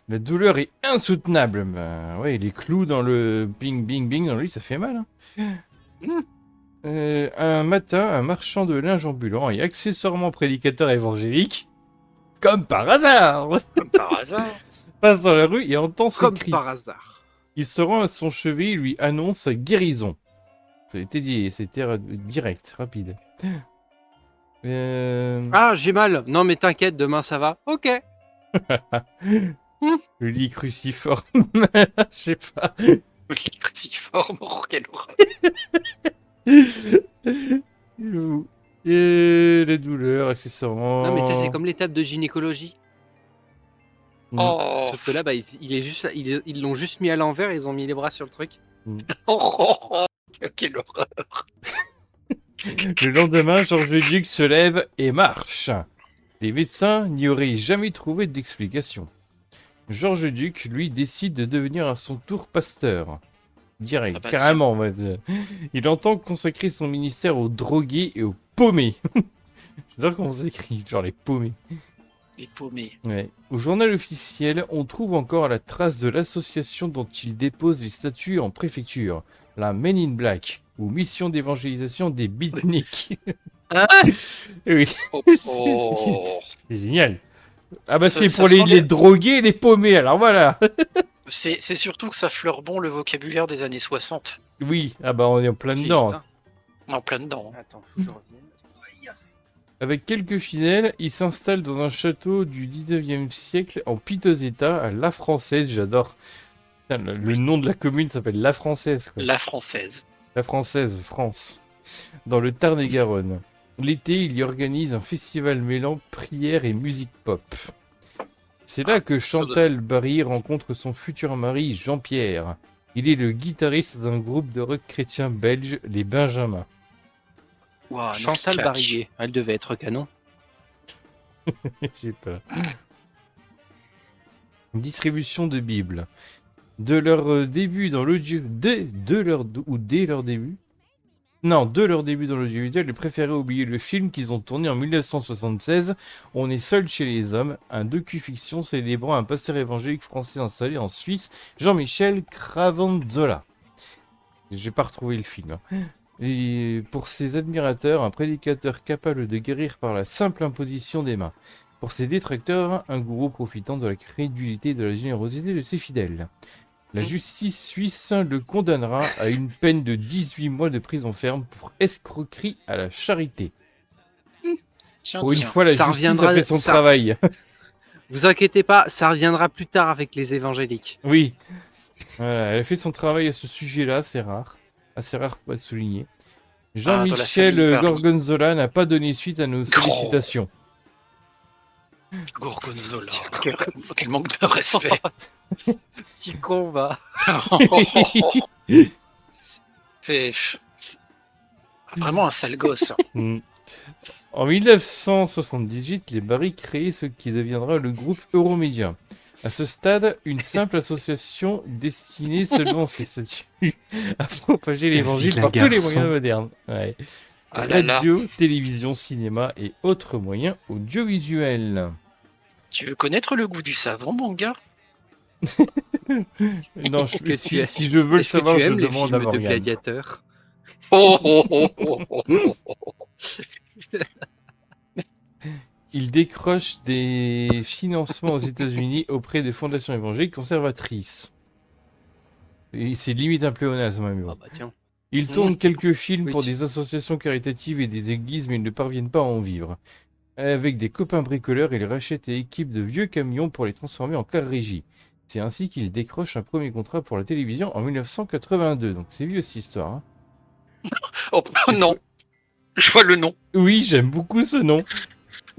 La douleur est insoutenable. Bah, ouais, les clous dans le bing bing bing dans le lit, ça fait mal. Hein. Un matin, un marchand de linge ambulant et accessoirement prédicateur évangélique, comme par hasard, Comme par hasard. passe dans la rue et entend ce Comme cri. par hasard. Il se rend à son chevet et lui annonce sa guérison. C'était dit, c'était direct, rapide. Ah, j'ai mal. Non, mais t'inquiète, demain ça va. Ok. Le lit cruciforme. Je sais pas. Le lit cruciforme, oh, quelle horreur. Et les douleurs, accessoirement. Non, mais tu sais, c'est comme l'étape de gynécologie. Oh, Sauf que là, bah, ils l'ont juste mis à l'envers, ils ont mis les bras sur le truc. quelle horreur. Le lendemain, Georges Duc se lève et marche. Les médecins n'y auraient jamais trouvé d'explication. Georges Duc, lui, décide de devenir à son tour pasteur. Direct, Ah bah, carrément. En mode, il entend consacrer son ministère aux drogués et aux paumés. J'adore comment c'est écrit, genre les paumés. Les paumés. Ouais. Au journal officiel, on trouve encore la trace de l'association dont il dépose les statuts en préfecture, la Men in Black, ou Mission d'évangélisation des beatniks. Hein? Oui, Oh, c'est génial. Ah bah Ça- c'est ça pour sent les drogués et les paumés, alors voilà. C'est surtout que ça fleure bon le vocabulaire des années 60. Oui, ah bah on est en plein dedans. Putain. En plein dedans. Attends, faut que je revienne. Avec quelques fidèles, il s'installe dans un château du 19e siècle en piteux état à La Française, j'adore. Putain, le nom de la commune s'appelle La Française, quoi. La française. La Française, France, dans le Tarn-et-Garonne. L'été, il y organise un festival mêlant prière et musique pop. C'est là que Chantal Barry rencontre son futur mari Jean-Pierre. Il est le guitariste d'un groupe de rock chrétien belge, les Benjamins. Ouah, Chantal non, Barillet, elle devait être canon. Je sais pas. Distribution de Bible. De leur début dans l'audio... Dès leur début. Non, de leur début dans l'audiovisuel, ils préféraient oublier le film qu'ils ont tourné en 1976, On est seul chez les hommes, un docu-fiction célébrant un pasteur évangélique français installé en Suisse, Jean-Michel Cravanzola. J'ai pas retrouvé le film. Et pour ses admirateurs, un prédicateur capable de guérir par la simple imposition des mains. Pour ses détracteurs, un gourou profitant de la crédulité et de la générosité de ses fidèles. La justice suisse le condamnera à une peine de 18 mois de prison ferme pour escroquerie à la charité. Tiens, Pour une tiens. fois, la Ça justice reviendra- a fait son ça- travail. Vous inquiétez pas, ça reviendra plus tard avec les évangéliques. Oui. Voilà, elle a fait son travail à ce sujet-là, c'est rare. Assez rare pour être souligné. dans la Jean-Michel famille Barry. Gorgonzola n'a pas donné suite à nos sollicitations. Gorgonzola. Quel manque de respect. Petit con, va. C'est vraiment un sale gosse. Mm. En 1978, les Barry créent ce qui deviendra le groupe Euromédia. À ce stade, une simple association destinée seulement ses statuts à propager l'évangile Vilain par tous les garçon. moyens modernes. Ouais. Ah là là. Radio, télévision, cinéma et autres moyens audiovisuels. Tu veux connaître le goût du savon, mon gars? Non, Est-ce que tu si je veux le Est-ce que savoir, tu je aimes les demande à films de Morgane. gladiateurs? Il décroche des financements aux États-Unis auprès de fondations évangéliques conservatrices. Et c'est limite un pléonasme, mais bon. Ah bah tiens. Il tourne quelques films Oui. pour des associations caritatives et des églises, mais ils ne parviennent pas à en vivre. Avec des copains bricoleurs, il rachète et équipe de vieux camions pour les transformer en car régie. C'est ainsi qu'il décroche un premier contrat pour la télévision en 1982. Donc c'est vieux cette histoire. Hein. Oh non. Je vois le nom. Oui, j'aime beaucoup ce nom.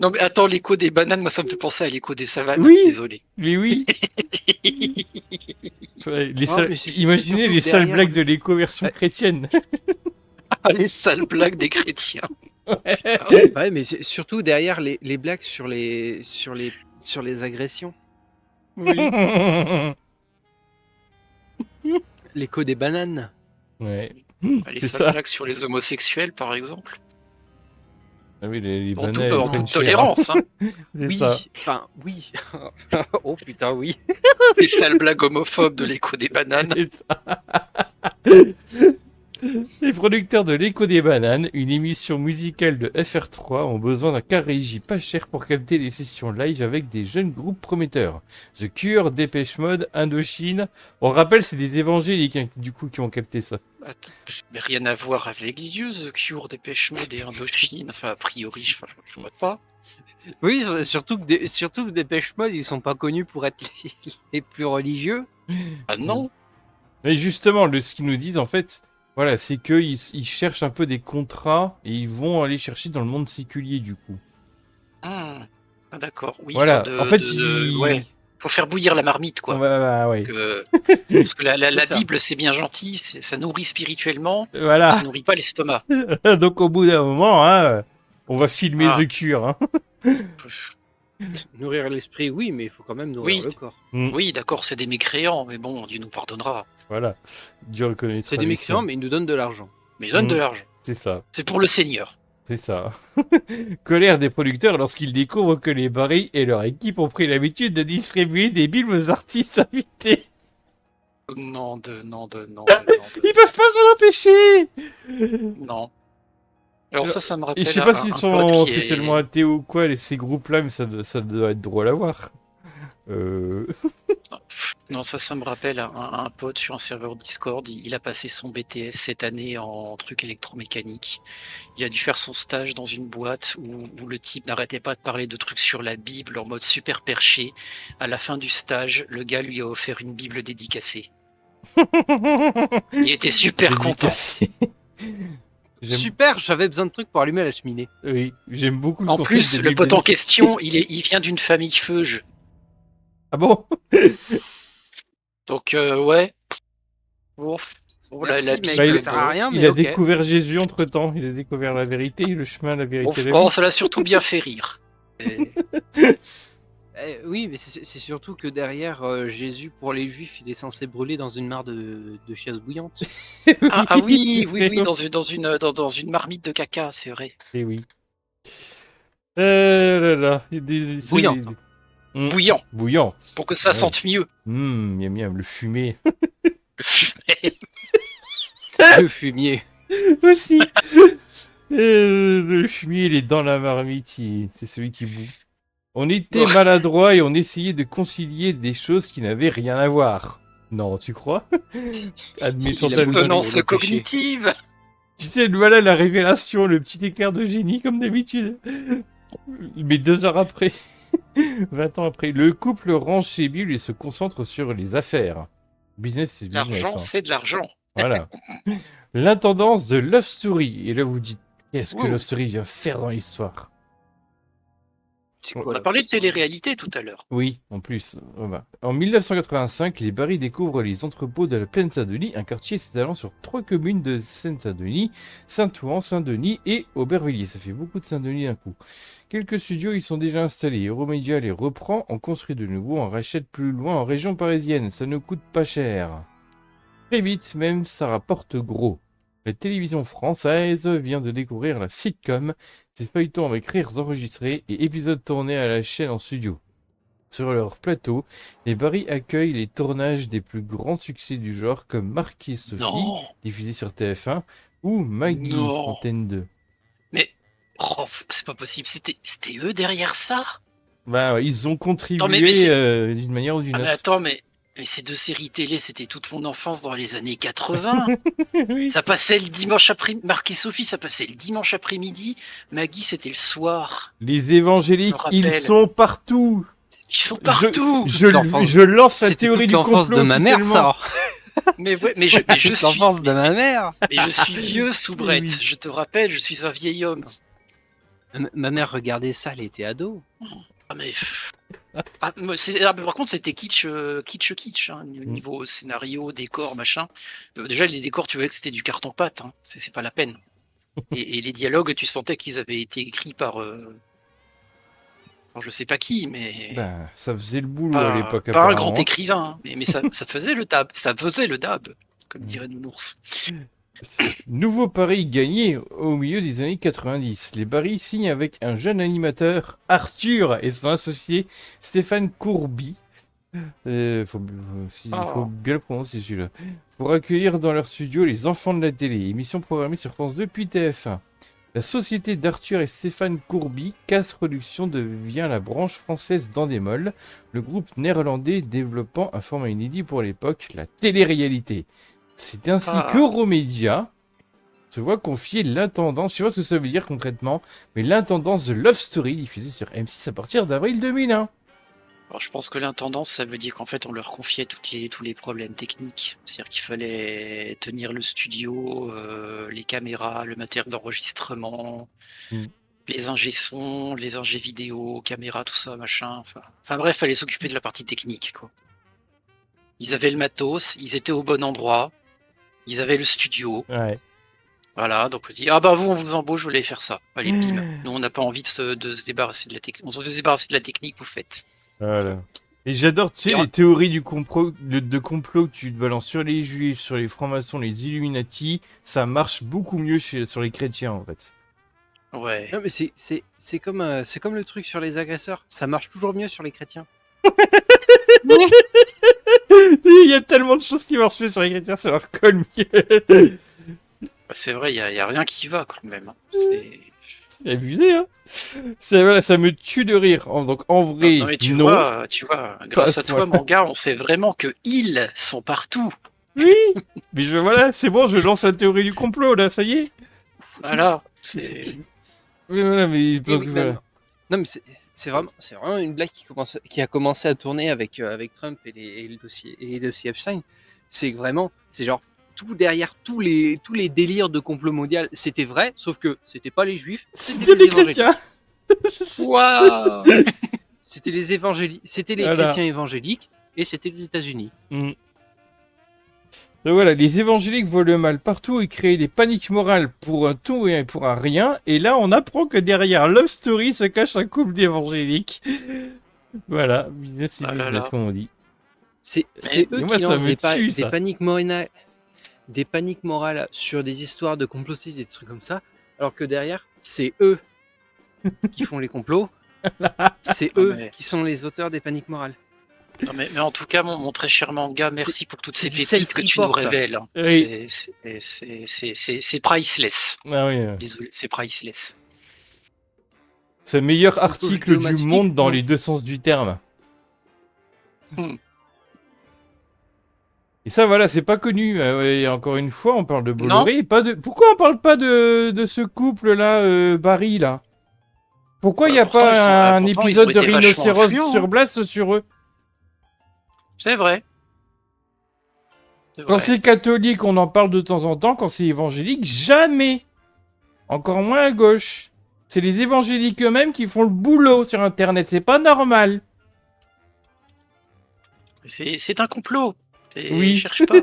Non mais attends, l'écho des bananes, moi ça me fait penser à l'écho des savanes. Oui. Désolé. Mais oui. Les sales- mais c'est Imaginez surtout les sales derrière- blagues de l'éco version Ouais. chrétienne. Ah, les sales blagues des chrétiens. Ouais, mais c'est surtout derrière les blagues sur les agressions. Oui. L'écho des bananes. Ouais. Les C'est sales ça. blagues sur les homosexuels, par exemple. Ah oui, les En, bananes, toute, en elles prennent toute cher, hein. tolérance. Hein. C'est Oui. ça. Enfin, oui. Oh putain, oui. Les sales blagues homophobes de l'écho des bananes. C'est ça. Les producteurs de l'Écho des Bananes, une émission musicale de FR3, ont besoin d'un car régie pas cher pour capter les sessions live avec des jeunes groupes prometteurs. The Cure, Dépêche Mode, Indochine. On rappelle, c'est des évangéliques hein, du coup qui ont capté ça. Attends, mais rien à voir avec Dieu, The Cure, Dépêche Mode et Indochine. Enfin, a priori, je vois pas. Oui, surtout que Dépêche Mode, ils sont pas connus pour être les plus religieux. Ah non. Et justement, ce qu'ils nous disent en fait, voilà, c'est qu'ils cherchent un peu des contrats et ils vont aller chercher dans le monde séculier du coup. Ah, d'accord. Oui, Voilà, histoire en fait, ouais. Faut faire bouillir la marmite, quoi. Ouais. Parce que la C'est ça. Bible, c'est bien gentil, ça nourrit spirituellement, ça Voilà. nourrit pas l'estomac. Donc au bout d'un moment, hein, on va filmer Ah. The Cure. Hein. Nourrir l'esprit, oui, mais il faut quand même nourrir Oui. le corps. Oui, d'accord, c'est des mécréants, mais bon, Dieu nous pardonnera. Voilà. Dieu reconnaîtra. C'est des les mécréants, siens. mais ils nous donnent de l'argent. Mais donne de Mm. l'argent. C'est ça. C'est pour le Seigneur. C'est ça. Colère des producteurs lorsqu'ils découvrent que les Barry et leur équipe ont pris l'habitude de distribuer des bibles aux artistes invités. Non. Ils peuvent pas s'en empêcher. Non. Alors ça me Et rappelle je sais pas un s'ils pote sont qui officiellement est... athées ou quoi, ces groupes-là, mais ça doit être drôle à voir. Non, ça me rappelle un pote sur un serveur Discord. Il a passé son BTS cette année en truc électromécanique. Il a dû faire son stage dans une boîte où le type n'arrêtait pas de parler de trucs sur la Bible en mode super perché. À la fin du stage, le gars lui a offert une Bible dédicacée. Il était super content. Dédicacé. Super, j'avais besoin de trucs pour allumer la cheminée. Oui, j'aime beaucoup le En concept plus, de le Bible pote en dédicacée. question, il vient d'une famille feuge. Ah bon? Donc, ouais. Bon, la Merci, Bible, mec, ça Bah, sert à rien, il mais a ok. découvert Jésus entre temps, il a découvert la vérité, le chemin, la vérité, la oh, vie. ça l'a surtout bien fait rire. Et- Oui, mais c'est surtout que derrière Jésus, pour les Juifs, il est censé brûler dans une mare de chiasse bouillante. Ah oui, c'est vrai. dans une marmite de caca, c'est vrai. Eh oui. Là là, il y a Bouillante, hein. Bouillant, Bouillante. pour que ça Ouais. sente mieux. Miam miam, le fumé. Le fumet. Le fumier. Aussi. Le fumier, il est dans la marmite, c'est celui qui bout. On était Oh. maladroits et on essayait de concilier des choses qui n'avaient rien à voir. Non, tu crois? Admet Il a Chantal voulu Goya. le Dissonance péché. cognitive. Tu sais, voilà la révélation, le petit éclair de génie comme d'habitude. Mais 2 heures après, 20 ans après, le couple range ses bibles et se concentre sur les affaires. Business, c'est business. L'argent, Hein. c'est de l'argent. Voilà. L'intendance de Love Story. Et là, vous dites, qu'est-ce que Wow. Love Story vient faire dans l'histoire? C'est On quoi, On a la parlé de question télé-réalité tout à l'heure. Oui, en plus. En 1985, les Barry découvrent les entrepôts de la plaine Saint-Denis, un quartier s'étalant sur 3 communes de Seine-Saint-Denis, Saint-Ouen, Saint-Denis et Aubervilliers. Ça fait beaucoup de Saint-Denis d'un coup. Quelques studios y sont déjà installés. Euromédia les reprend, en construit de nouveau, en rachète plus loin en région parisienne. Ça ne coûte pas cher. Très vite même, ça rapporte gros. La télévision française vient de découvrir la sitcom, ces feuilletons avec rires enregistrés et épisodes tournés à la chaîne en studio. Sur leur plateau, les Barry accueillent les tournages des plus grands succès du genre comme Marc et Sophie, Non, diffusé sur TF1, ou Maggie, Non. Antenne 2. mais oh, c'est pas possible. C'était eux derrière ça. Bah, ouais, ils ont contribué mais c'est- d'une manière ou d'une Ah mais autre. attends, mais ces deux séries télé, c'était toute mon enfance dans les années 80. Oui. Ça passait le dimanche après, Marc et Sophie, ça passait le dimanche après-midi. Maggie, c'était le soir. Les évangéliques, Je me ils rappelle. sont partout. Ils sont partout. Je lance la C'était théorie toute du l'enfance complot de ma mère, officiellement. ça. Mais ouais, mais je Toute suis, l'enfance de ma mère. mais je suis vieux, Soubrette. Oui. Je te rappelle, je suis un vieil homme. Ma mère regardait ça, elle était ado. Ah mais, mais par contre, c'était kitsch, kitsch, hein, niveau scénario, décor, machin. Déjà, les décors, tu voyais que c'était du carton-pâte. Hein. C'est pas la peine. Et les dialogues, tu sentais qu'ils avaient été écrits par, je sais pas qui, mais Ben, ça faisait le boulot à l'époque, pas un apparemment. grand écrivain. Hein. Mais ça faisait le dab, ça faisait le dab, comme dirait Nounours. Nouveau pari gagné au milieu des années 90. Les Barry signent avec un jeune animateur, Arthur, et son associé Stéphane Courby. Il faut Oh. bien le prononcer celui-là. Pour accueillir dans leur studio les enfants de la télé, émission programmée sur France 2 puis TF1. La société d'Arthur et Stéphane Courby, Casse Production, devient la branche française d'Endemol, le groupe néerlandais développant un format inédit pour l'époque, la télé-réalité. C'est ainsi Ah. qu'Euromédia se voit confier l'intendance, je sais pas ce que ça veut dire concrètement, mais l'intendance de Love Story diffusée sur M6 à partir d'avril 2001. Alors, je pense que l'intendance, ça veut dire qu'en fait, on leur confiait tous les problèmes techniques. C'est-à-dire qu'il fallait tenir le studio, les caméras, le matériel d'enregistrement, Mm. les ingé son, les ingé vidéo, caméras, tout ça, machin. Enfin bref, fallait s'occuper de la partie technique, quoi. Ils avaient le matos, ils étaient au bon endroit, ils avaient le studio. Ouais. Voilà, donc on se dit, ah bah vous, on vous embauche, vous allez faire ça. Allez, bim. Nous, on n'a pas envie de se débarrasser de la technique. On se veut débarrasser de la technique, vous faites. Voilà. Et j'adore, tu sais, Et les théories du complot, de complot que tu te balances sur les juifs, sur les francs-maçons, les Illuminati, ça marche beaucoup mieux sur les chrétiens, en fait. Ouais. Non, mais c'est comme le truc sur les agresseurs. Ça marche toujours mieux sur les chrétiens. Il y a tellement de choses qui marchent mieux sur les chrétiens, ça leur colle mieux. Bah, c'est vrai, y a rien qui va quand même. Hein. C'est abusé, hein. Voilà, ça me tue de rire. Donc, en vrai, Non mais tu non. vois, grâce à toi, Voilà. mon gars, on sait vraiment que ils sont partout. Oui, mais voilà, c'est bon, je lance la théorie du complot, là, ça y est. Voilà, c'est. Oui, voilà, mais Et donc, oui, voilà. non, mais c'est vraiment une blague qui a commencé à tourner avec Trump et les dossiers Epstein. C'est genre tout derrière tous les délires de complot mondial, c'était vrai, sauf que c'était pas les juifs, C'était les chrétiens. Waouh. c'était les évangéliques, c'était les Voilà. chrétiens évangéliques et c'était les États-Unis. Mm. Donc voilà, les évangéliques voient le mal partout et créent des paniques morales pour un tout et pour un rien. Et là, on apprend que derrière Love Story se cache un couple d'évangéliques. Voilà, business c'est Ah là business, là. comme on dit. C'est eux moi, qui ça lancent me tue, ça. des paniques morales sur des histoires de complotistes et des trucs comme ça, alors que derrière, c'est eux qui font les complots, c'est eux mais- qui sont les auteurs des paniques morales. Non, mais en tout cas, mon très cher manga, merci pour toutes c'est ces du pépites que tu nous self-report. révèles. Hein. Oui. C'est priceless. Ah oui, Désolé, c'est priceless. c'est le meilleur Auto article vidéo du massif, monde dans non. les deux sens du terme. Hmm. Et ça, voilà, c'est pas connu. Ouais, encore une fois, on parle de Non. Bolloré et pas de. Pourquoi on parle pas de ce couple-là, Barry, là? Pourquoi il n'y a Pourtant, pas un pourtant, ils épisode ont de été vachement rhinocéros influents, sur hein. Blast sur eux? C'est vrai. C'est Quand vrai. c'est catholique, on en parle de temps en temps. Quand c'est évangélique, jamais. Encore moins à gauche. C'est les évangéliques eux-mêmes qui font le boulot sur Internet. C'est pas normal. C'est un complot. Oui. Cherche pas.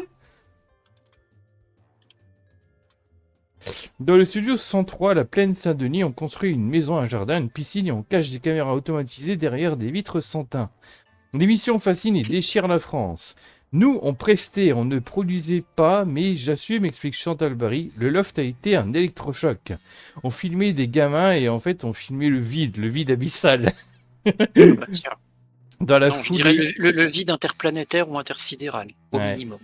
Dans le studio 103, la plaine Saint-Denis, on construit une maison, un jardin, une piscine et on cache des caméras automatisées derrière des vitres sans teint. L'émission fascine et déchire la France. Nous, on prestait, on ne produisait pas, mais j'assume, explique Chantal Barry, le loft a été un électrochoc. On filmait des gamins et en fait on filmait le vide abyssal. Bah, tiens. Dans la Non, je dirais foulée, le vide interplanétaire ou intersidéral, au Ouais. minimum.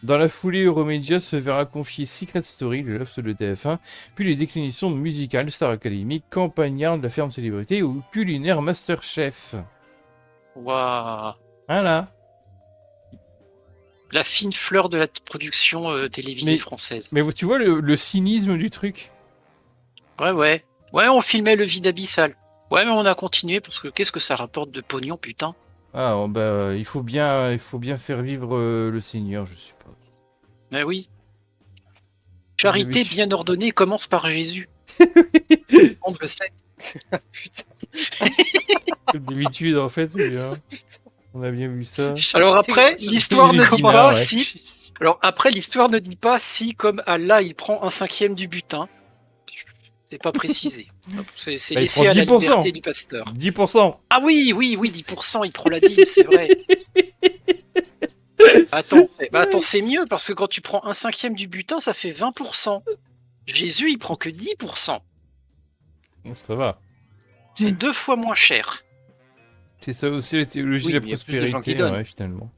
dans la foulée, Euromédia se verra confier Secret Story, le loft de TF1, puis les déclinaisons musicales, Star Academy, Campagnard de la ferme célébrité ou Culinaire Masterchef. Waouh. Voilà. La fine fleur de la production télévisée Mais- française. Mais tu vois le cynisme du truc? Ouais, ouais. Ouais, on filmait le vide abyssal. Ouais, mais on a continué parce que qu'est-ce que ça rapporte de pognon, putain. Ah, bah, il faut bien faire vivre le Seigneur, je suppose. Mais oui. Charité J'avais su- bien ordonnée commence par Jésus. On le sait. Putain. Comme d'habitude, en fait, on a bien vu ça. Alors après, l'histoire ne dit Comment, pas ouais. si. Alors après, l'histoire ne dit pas si, comme Allah, il prend 1/5 du butin. C'est pas précisé. C'est Bah, il laissé prend à la 10%. liberté du pasteur. 10%. Ah oui, 10%, il prend la dîme, c'est vrai. Attends, c'est mieux parce que quand tu prends 1/5 du butin, ça fait 20%. Jésus, il prend que 10%. Bon, ça va. C'est 2 fois moins cher. C'est ça aussi la théologie Oui, de la mais il y a plus de gens qui prospérité, donnent. ouais, finalement.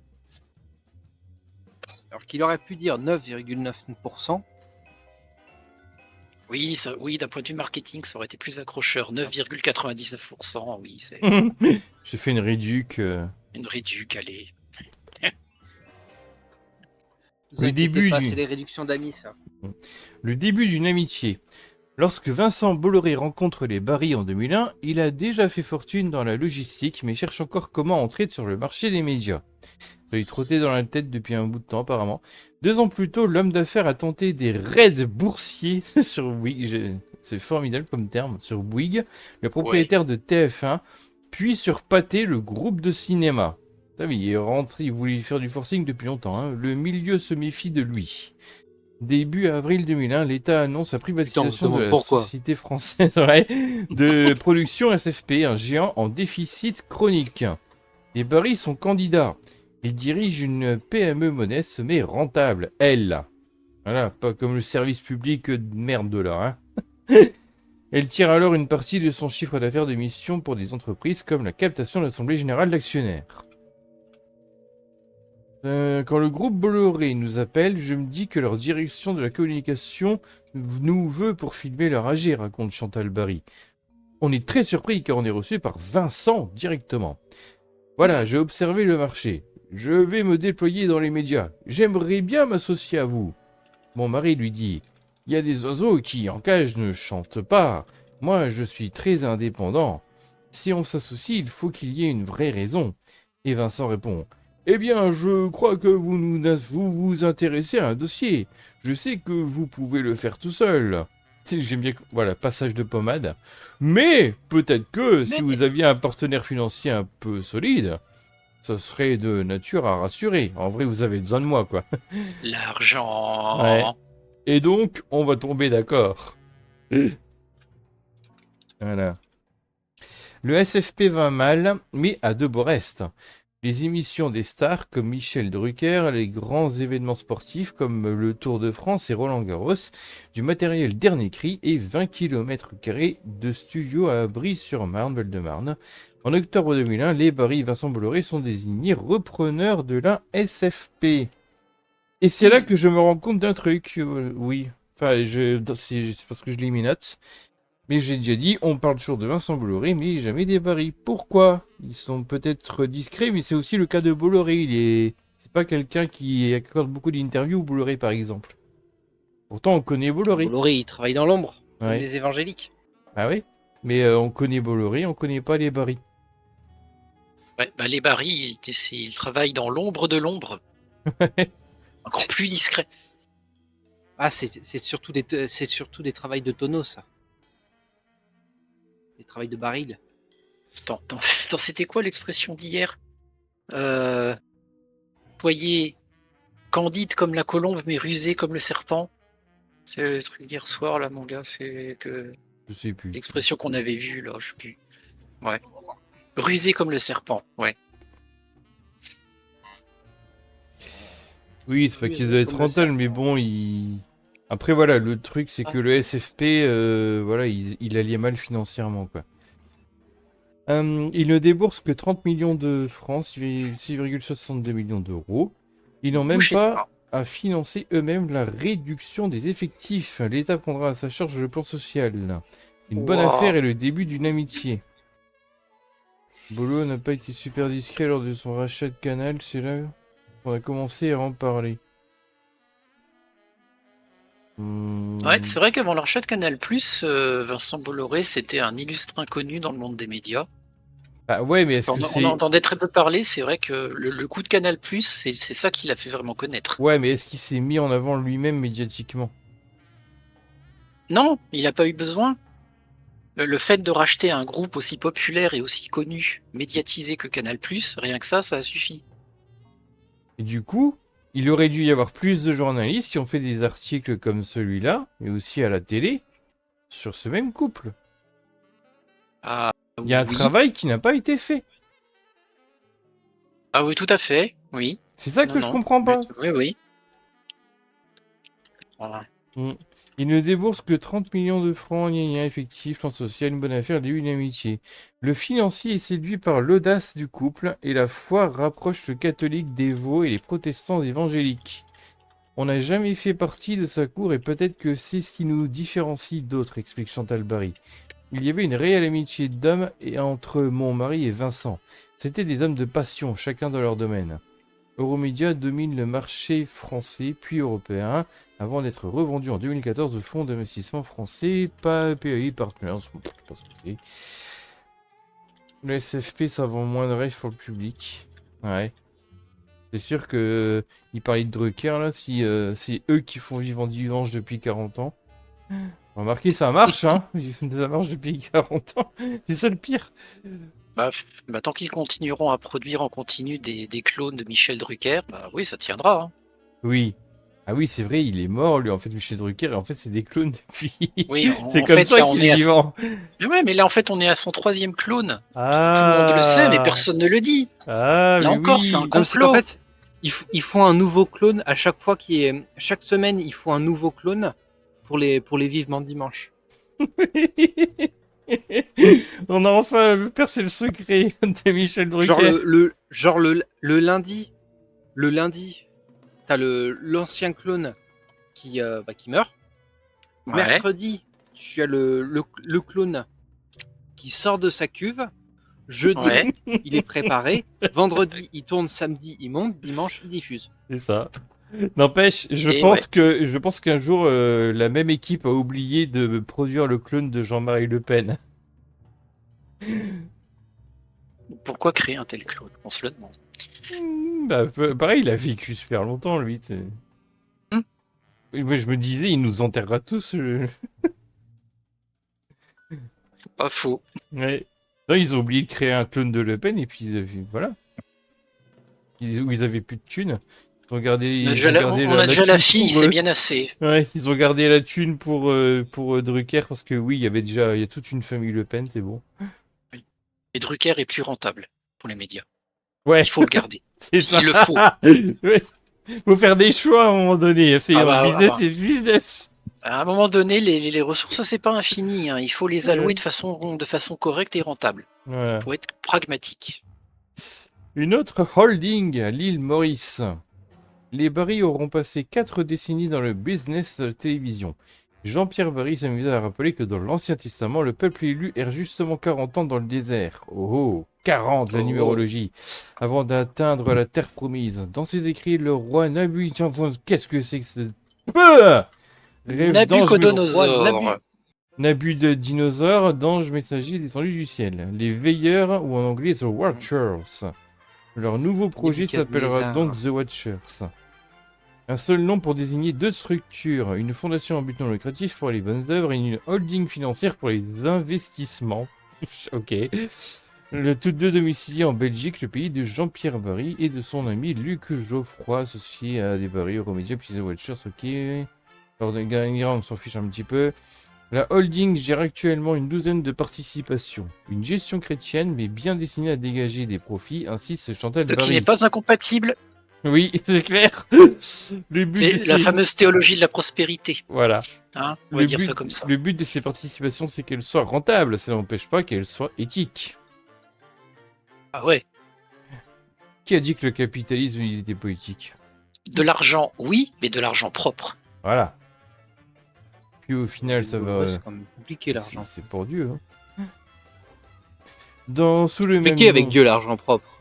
Alors qu'il aurait pu dire 9,9%. Oui, oui, d'un point de vue marketing, ça aurait été plus accrocheur. 9,99%, oui, c'est J'ai fait une réduc. une réduc, allez. Vous Le inquiétez début pas, du... c'est les réductions d'amis, ça. Le début d'une amitié. Lorsque Vincent Bolloré rencontre les Barry en 2001, il a déjà fait fortune dans la logistique, mais cherche encore comment entrer sur le marché des médias. Ça lui trottait dans la tête depuis un bout de temps, apparemment. 2 ans plus tôt, l'homme d'affaires a tenté des raids boursiers sur Bouygues. C'est formidable comme terme, sur Bouygues, le propriétaire de TF1, puis sur Pathé, le groupe de cinéma. Ah oui, il est rentré, il voulait faire du forcing depuis longtemps, hein. Le milieu se méfie de lui. Début avril 2001, l'État annonce la privatisation de la pourquoi. société française de production SFP, un géant en déficit chronique. Les Barry sont candidats. Ils dirigent une PME modeste mais rentable, elle. Voilà, pas comme le service public de merde de là. Hein. Elle tire alors une partie de son chiffre d'affaires de mission pour des entreprises comme la captation de l'Assemblée Générale d'Actionnaires. Quand le groupe Bolloré nous appelle, je me dis que leur direction de la communication nous veut pour filmer leur AG, raconte Chantal Barry. On est très surpris car on est reçu par Vincent directement. Voilà, j'ai observé le marché. Je vais me déployer dans les médias. J'aimerais bien m'associer à vous. Mon mari lui dit, il y a des oiseaux qui en cage ne chantent pas. Moi, je suis très indépendant. Si on s'associe, il faut qu'il y ait une vraie raison. Et Vincent répond, eh bien, je crois que vous intéressez à un dossier. Je sais que vous pouvez le faire tout seul. J'aime bien, voilà, passage de pommade. Mais peut-être que si vous aviez un partenaire financier un peu solide, ça serait de nature à rassurer. En vrai, vous avez besoin de moi, quoi. L'argent. Ouais. Et donc, on va tomber d'accord. Voilà. Le SFP va mal, mais à de beaux restes. Les émissions des stars comme Michel Drucker, les grands événements sportifs comme le Tour de France et Roland-Garros, du matériel dernier cri et 20 km² de studio à Brie-sur-Marne, Val-de-Marne. En octobre 2001, les Barry et Vincent Bolloré sont désignés repreneurs de la SFP. Et c'est là que je me rends compte d'un truc, oui. Enfin, c'est parce que je lis mes notes. Mais j'ai déjà dit, on parle toujours de Vincent Bolloré, mais jamais des Barry. Pourquoi? Ils sont peut-être discrets, mais c'est aussi le cas de Bolloré. C'est pas quelqu'un qui accorde beaucoup d'interviews, Bolloré par exemple. Pourtant, on connaît Bolloré. Bolloré, il travaille dans l'ombre, comme Ouais. les évangéliques. Ah oui. Mais on connaît Bolloré, on connaît pas les Barry. Ouais, bah les Barry, ils travaillent dans l'ombre de l'ombre. Encore plus discret. Ah, c'est surtout des travails de tonneau, ça. Des travails de baril. Attends, c'était quoi l'expression d'hier? Soyez candide comme la colombe, mais rusé comme le serpent. C'est le truc d'hier soir, là, mon gars. C'est que Je sais plus. l'expression qu'on avait vue, là, je sais plus. Ouais. Rusé comme le serpent, ouais. Oui, c'est pas qu'ils doivent être Comme le rentables, serpent. mais bon, Après, voilà, le truc, c'est que le SFP, voilà, il alliait mal financièrement, quoi. Ils ne déboursent que 30 millions de francs, 6,62 millions d'euros. Ils n'ont même Touchez pas à financer eux-mêmes la réduction des effectifs. L'État prendra à sa charge le plan social. Une bonne Wow. affaire et le début d'une amitié. Bolo n'a pas été super discret lors de son rachat de Canal, c'est là qu'on a commencé à en parler. Ouais, c'est vrai qu'avant l'achat de Canal+, Vincent Bolloré, c'était un illustre inconnu dans le monde des médias. Ah ouais, mais est-ce que On c'est... entendait très peu parler, c'est vrai que le coup de Canal+, c'est ça qui l'a fait vraiment connaître. Ouais, mais est-ce qu'il s'est mis en avant lui-même médiatiquement? Non, il n'a pas eu besoin. Le fait de racheter un groupe aussi populaire et aussi connu, médiatisé que Canal+, rien que ça a suffi. Et du coup, il aurait dû y avoir plus de journalistes qui ont fait des articles comme celui-là, mais aussi à la télé, sur ce même couple. Ah, Il y a un oui. travail qui n'a pas été fait. Ah oui, tout à fait, oui. C'est ça que je comprends pas. Oui, oui. Voilà. Mm. Il ne débourse que 30 millions de francs, gna gna, effectif, plan social, une bonne affaire, début d'une amitié. Le financier est séduit par l'audace du couple et la foi rapproche le catholique dévot et les protestants évangéliques. On n'a jamais fait partie de sa cour et peut-être que c'est ce qui nous différencie d'autres, explique Chantal Barry. Il y avait une réelle amitié d'hommes entre mon mari et Vincent. C'étaient des hommes de passion, chacun dans leur domaine. Euromédia domine le marché français puis européen avant d'être revendu en 2014 au fonds d'investissement français PAI Partners. Je sais pas ce que c'est. Le SFP, ça vend moins de rêves pour le public. Ouais. C'est sûr que ils parlaient de Drucker là, si c'est eux qui font vivre en dimanche depuis 40 ans. Remarquez, ça marche, hein. Ça marche depuis 40 ans. C'est ça le pire. Bah, tant qu'ils continueront à produire en continu des clones de Michel Drucker, bah oui, ça tiendra. Hein. Oui. Ah oui, c'est vrai, il est mort, lui, en fait, Michel Drucker, et en fait, c'est des clones depuis. Oui, C'est en comme fait, ça là, on qu'il est est à vivant. Mais ouais, mais là, en fait, on est à son 3e clone. Tout le monde le sait, mais Ah. personne ne le dit. Ah, Là mais encore, c'est un oui. Non, mais c'est qu'en complot. fait, ils font un nouveau clone à chaque fois chaque semaine, ils font un nouveau clone pour les vivements dimanche. On a enfin percé le secret de Michel Genre Drucker. le lundi, t'as l'ancien clone qui meurt. Ouais. Mercredi, tu as le clone qui sort de sa cuve. Jeudi, Ouais. il est préparé. Vendredi, il tourne. Samedi, il monte. Dimanche, il diffuse. C'est ça. N'empêche, Et ouais. je pense qu'un jour, la même équipe a oublié de produire le clone de Jean-Marie Le Pen. Pourquoi créer un tel clone? On se le demande. Bah, pareil, il a vécu super longtemps, lui. Hmm. Et moi, je me disais, il nous enterrera tous. Pas faux. Ouais. Non, ils ont oublié de créer un clone de Le Pen et puis voilà. Ils avaient plus de thunes. Ils ont gardé, On a ils ont gardé on a déjà la thune fille, pour c'est eux. bien assez. Ouais, ils ont gardé la thune pour Drucker parce que oui, il y a toute une famille Le Pen, c'est bon. Et Drucker est plus rentable pour les médias. Ouais, Il faut le garder. c'est ça. Il le faut. Ouais. Faut faire des choix à un moment donné. C'est Ah un bah, business, c'est business. à un moment donné, les ressources, c'est pas infini. Hein. Il faut les allouer de façon correcte et rentable. Voilà. Il faut être pragmatique. Une autre holding à l'île Maurice. Les Barry auront passé 4 décennies dans le business de la télévision. Jean-Pierre Barry s'amusa à rappeler que dans l'Ancien Testament, le peuple élu erre justement 40 ans dans le désert. Oh oh, 40 la Oh. numérologie, avant d'atteindre la terre promise. Dans ses écrits, le roi Nabucodonosor, qu'est-ce que c'est que ce... Rêve d'ange Nabucodonosor. Nabucodonosor, d'ange messager descendu du ciel. Les veilleurs, ou en anglais The Watchers. Leur nouveau projet s'appellera donc The Watchers. Un seul nom pour désigner deux structures, une fondation en but non lucratif pour les bonnes œuvres et une holding financière pour les investissements. Ok. Toutes deux domiciliées en Belgique, le pays de Jean-Pierre Barry et de son ami Luc Geoffroy, associé à des Barry, Euromédia, puis The Watchers, ok. L'organigramme, on s'en fiche un petit peu. La holding gère actuellement une douzaine de participations. Une gestion chrétienne, mais bien destinée à dégager des profits, ainsi se Chantal Ce qui Barry. n'est pas incompatible. Oui, c'est clair. Le but de C'est la ces... fameuse théologie de la prospérité. Voilà. Hein, on va dire ça comme ça. Le but de ces participations, c'est qu'elles soient rentables. Ça n'empêche pas qu'elles soient éthiques. Ah ouais. Qui a dit que le capitalisme, il était pas éthique? De l'argent, oui, mais de l'argent propre. Voilà. Puis au final, ça va... C'est quand même compliqué l'argent. C'est pour Dieu. Hein. Sous le même Compliqué avec nom... Dieu l'argent propre.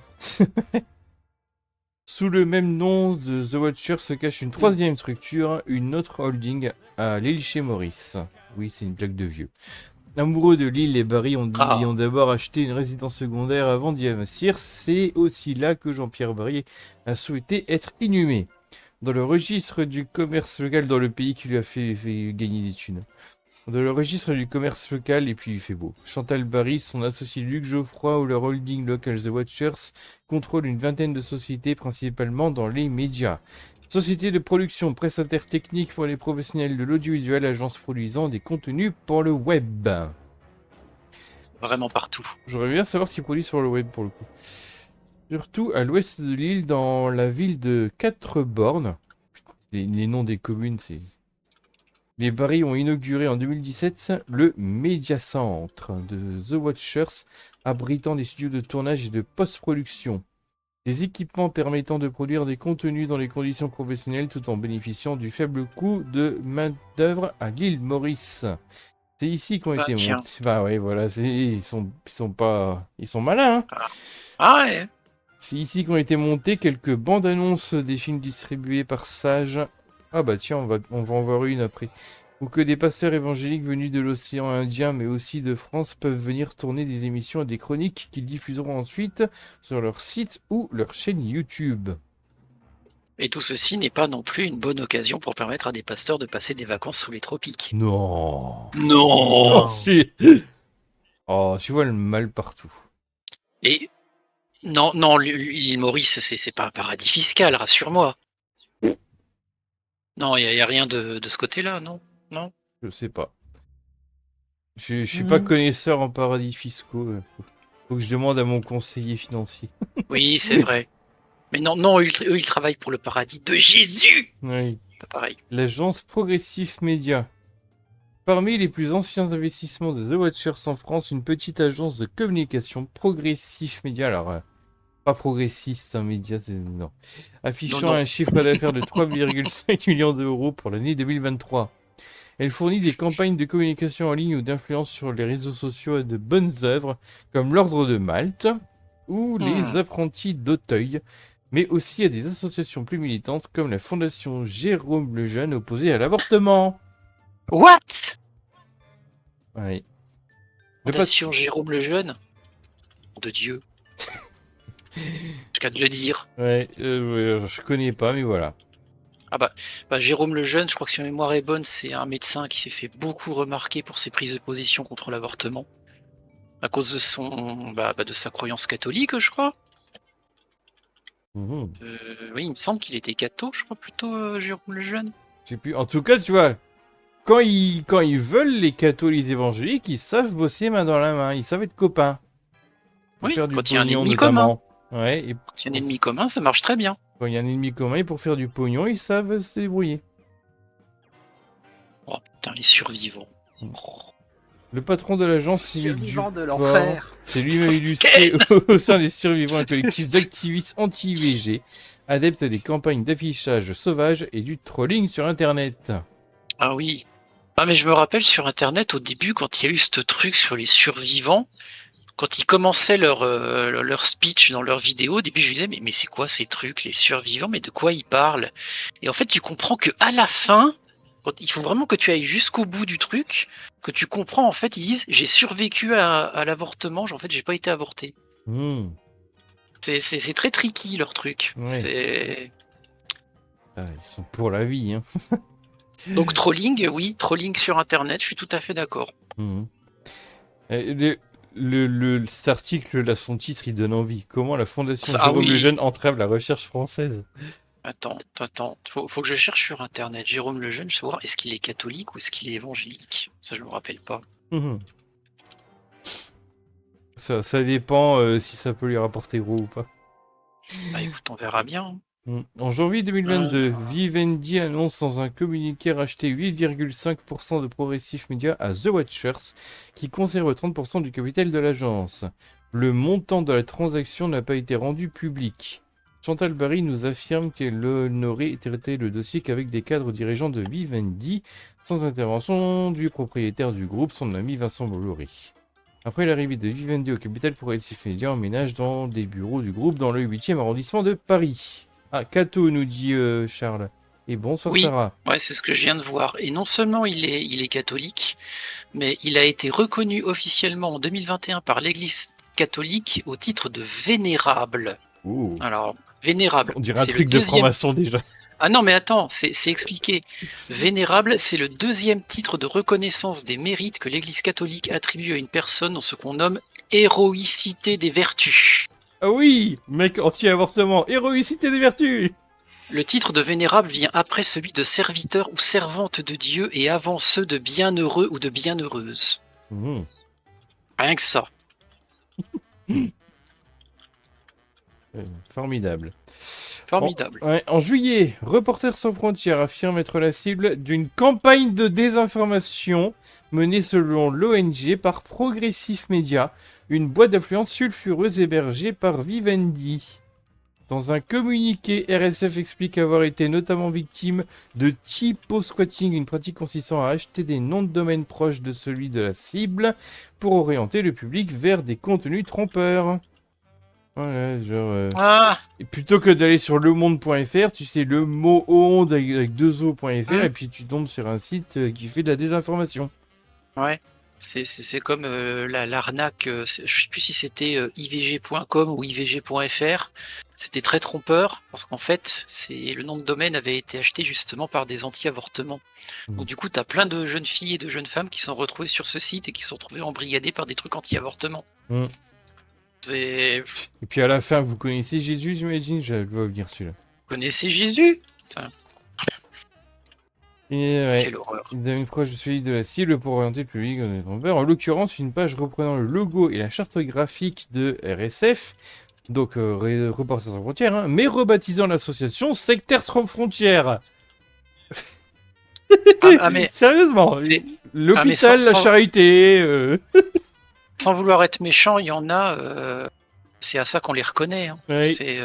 Sous le même nom de The Watcher se cache une troisième structure, une autre holding à l'île chez Maurice. Oui, c'est une blague de vieux. Amoureux de l'île, les Barry y ont d'abord acheté une résidence secondaire avant d'y investir. C'est aussi là que Jean-Pierre Barry a souhaité être inhumé. Dans le registre du commerce local dans le pays qui lui a fait gagner des thunes. Dans le registre du commerce local, et puis il fait beau. Chantal Barry, son associé Luc Geoffroy ou leur holding local The Watchers contrôlent une vingtaine de sociétés, principalement dans les médias. Société de production, prestataire technique pour les professionnels de l'audiovisuel, agence produisant des contenus pour le web. Vraiment partout. J'aurais bien savoir ce qu'ils produisent sur le web pour le coup. Surtout à l'ouest de l'île, dans la ville de Quatre-Bornes. Les noms des communes, c'est... Les Barry ont inauguré en 2017 le Media Center de The Watchers, abritant des studios de tournage et de post-production. Des équipements permettant de produire des contenus dans les conditions professionnelles tout en bénéficiant du faible coût de main-d'œuvre à l'île Maurice. C'est ici qu'ont Bah été tiens. montés. Bah ouais, voilà, ils sont pas, ils sont malins, hein. Ah ouais. C'est ici qu'ont été montées quelques bandes annonces des films distribués par Sage. Ah bah tiens, on va en voir une après. Ou que des pasteurs évangéliques venus de l'océan Indien, mais aussi de France, peuvent venir tourner des émissions et des chroniques qu'ils diffuseront ensuite sur leur site ou leur chaîne YouTube. Et tout ceci n'est pas non plus une bonne occasion pour permettre à des pasteurs de passer des vacances sous les tropiques. Non. Non. Oh, si. Oh, tu vois le mal partout. Et non, l'île Maurice, c'est pas un paradis fiscal, rassure-moi. Non, il y a rien de ce côté-là, non. Je sais pas. Je suis pas connaisseur en paradis fiscaux. Faut que je demande à mon conseiller financier. Oui, c'est vrai. Mais non, eux, ils travaillent pour le paradis de Jésus. Oui. Pas pareil. L'agence Progressif Média. Parmi les plus anciens investissements de The Watchers en France, une petite agence de communication Progressif Média. Alors, pas progressiste, un média, non. Affichant Non. un chiffre d'affaires de 3,5 millions d'euros pour l'année 2023. Elle fournit des campagnes de communication en ligne ou d'influence sur les réseaux sociaux à de bonnes œuvres, comme l'Ordre de Malte ou les Apprentis d'Auteuil, mais aussi à des associations plus militantes comme la Fondation Jérôme Lejeune opposée à l'avortement. What? Oui. Fondation Jérôme Lejeune. De Dieu. Je qu'à de le dire. Ouais, je connais pas, mais voilà. Ah bah Jérôme Lejeune, je crois que si ma mémoire est bonne, c'est un médecin qui s'est fait beaucoup remarquer pour ses prises de position contre l'avortement. À cause de de sa croyance catholique, je crois. Mhm. Oui, il me semble qu'il était catho, je crois plutôt, Jérôme Lejeune. Je sais plus. En tout cas, tu vois, quand ils veulent, les cathos, les évangéliques, ils savent bosser main dans la main, ils savent être copains. Pour Oui, faire du quand il y a un pognon, ennemi commun. notamment. Ouais, et Quand il y a un ennemi commun, ça marche très bien. quand il y a un ennemi commun, et pour faire du pognon, ils savent se débrouiller. Oh putain, les survivants. Le patron de l'agence, Émile Survivant de Duport, l'enfer. s'est lui-même illustré au sein des survivants, un collectif d'activistes anti-IVG, adeptes des campagnes d'affichage sauvage et du trolling sur Internet. Ah oui. Ah mais je me rappelle sur internet au début quand il y a eu ce truc sur les survivants, quand ils commençaient leur speech dans leur vidéo, au début je me disais mais c'est quoi ces trucs, les survivants, mais de quoi ils parlent? Et en fait tu comprends que à la fin, il faut vraiment que tu ailles jusqu'au bout du truc, que tu comprends en fait, ils disent j'ai survécu à l'avortement, en fait j'ai pas été avorté. Hmm. C'est très tricky leur truc. Ouais. Ah, ils sont pour la vie, hein. Donc trolling, oui, trolling sur internet, je suis tout à fait d'accord. Mhm. Cet article, là, son titre, il donne envie. Comment la Fondation Jérôme Oui. Lejeune entrave la recherche française? Attends, faut que je cherche sur internet. Jérôme Lejeune, je sais voir, est-ce qu'il est catholique ou est-ce qu'il est évangélique? Ça, je me rappelle pas. Mhm. Ça dépend si ça peut lui rapporter gros ou pas. Bah écoute, on verra bien. En janvier 2022, Vivendi annonce dans un communiqué racheter 8,5% de Progressif Media à The Watchers, qui conserve 30% du capital de l'agence. Le montant de la transaction n'a pas été rendu public. Chantal Barry nous affirme qu'elle n'aurait traité le dossier qu'avec des cadres dirigeants de Vivendi, sans intervention du propriétaire du groupe, son ami Vincent Bolloré. Après l'arrivée de Vivendi au capital, Progressif Media emménage dans des bureaux du groupe dans le 8e arrondissement de Paris. Ah, Cato, nous dit Charles. Et bonsoir, Oui, Sarah. ouais, c'est ce que je viens de voir. Et non seulement il est catholique, mais il a été reconnu officiellement en 2021 par l'Église catholique au titre de vénérable. Ouh. Alors, vénérable. On dirait un c'est truc le de deuxième... franc-maçon déjà. Ah non, mais attends, c'est expliqué. Vénérable, c'est le deuxième titre de reconnaissance des mérites que l'Église catholique attribue à une personne dans ce qu'on nomme héroïcité des vertus. Ah oui, mec anti-avortement, héroïcité des vertus. Le titre de vénérable vient après celui de serviteur ou servante de Dieu et avant ceux de bienheureux ou de bienheureuse. Rien que ça. Formidable. Formidable. En juillet, Reporters sans frontières affirme être la cible d'une campagne de désinformation menée selon l'ONG par Progressive Media, une boîte d'influence sulfureuse hébergée par Vivendi. Dans un communiqué, RSF explique avoir été notamment victime de typo-squatting, une pratique consistant à acheter des noms de domaine proches de celui de la cible pour orienter le public vers des contenus trompeurs. Voilà, genre... Ah, Et plutôt que d'aller sur lemonde.fr, tu sais le mot onde avec deux o.fr et puis tu tombes sur un site qui fait de la désinformation. ouais. C'est comme l'arnaque, je sais plus si c'était ivg.com ou ivg.fr. C'était très trompeur parce qu'en fait, le nom de domaine avait été acheté justement par des anti-avortements. Donc du coup, tu as plein de jeunes filles et de jeunes femmes qui sont retrouvées sur ce site et qui sont retrouvées embrigadées par des trucs anti-avortement. Mm. C'est... Et puis à la fin, vous connaissez Jésus, j'imagine. Je dois venir celui-là. Vous connaissez Jésus? Putain, Et ouais. quelle horreur. D'un proche de celui de la cible pour orienter le public dans les trompeurs. En l'occurrence, une page reprenant le logo et la charte graphique de RSF, donc Reporters sans frontières, hein, mais rebaptisant l'association Sectaires sans frontières. Mais Sérieusement, c'est- l'hôpital, sans- la sans- charité. sans vouloir être méchant, il y en a, c'est à ça qu'on les reconnaît. Hein. Ouais. C'est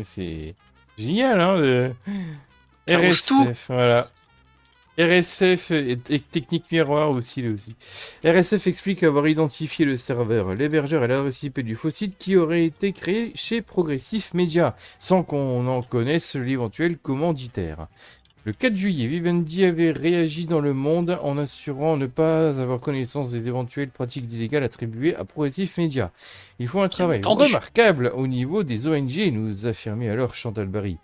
C'est génial, hein. Ça ose tout. RSF, voilà. RSF et technique miroir aussi, là aussi. RSF explique avoir identifié le serveur, l'hébergeur et l'adresse IP du faux site qui aurait été créé chez Progressive Media, sans qu'on en connaisse l'éventuel commanditaire. Le 4 juillet, Vivendi avait réagi dans Le Monde en assurant ne pas avoir connaissance des éventuelles pratiques illégales attribuées à Progressive Media. Il faut un travail entendu. remarquable au niveau des ONG, nous affirmait alors Chantal Barry.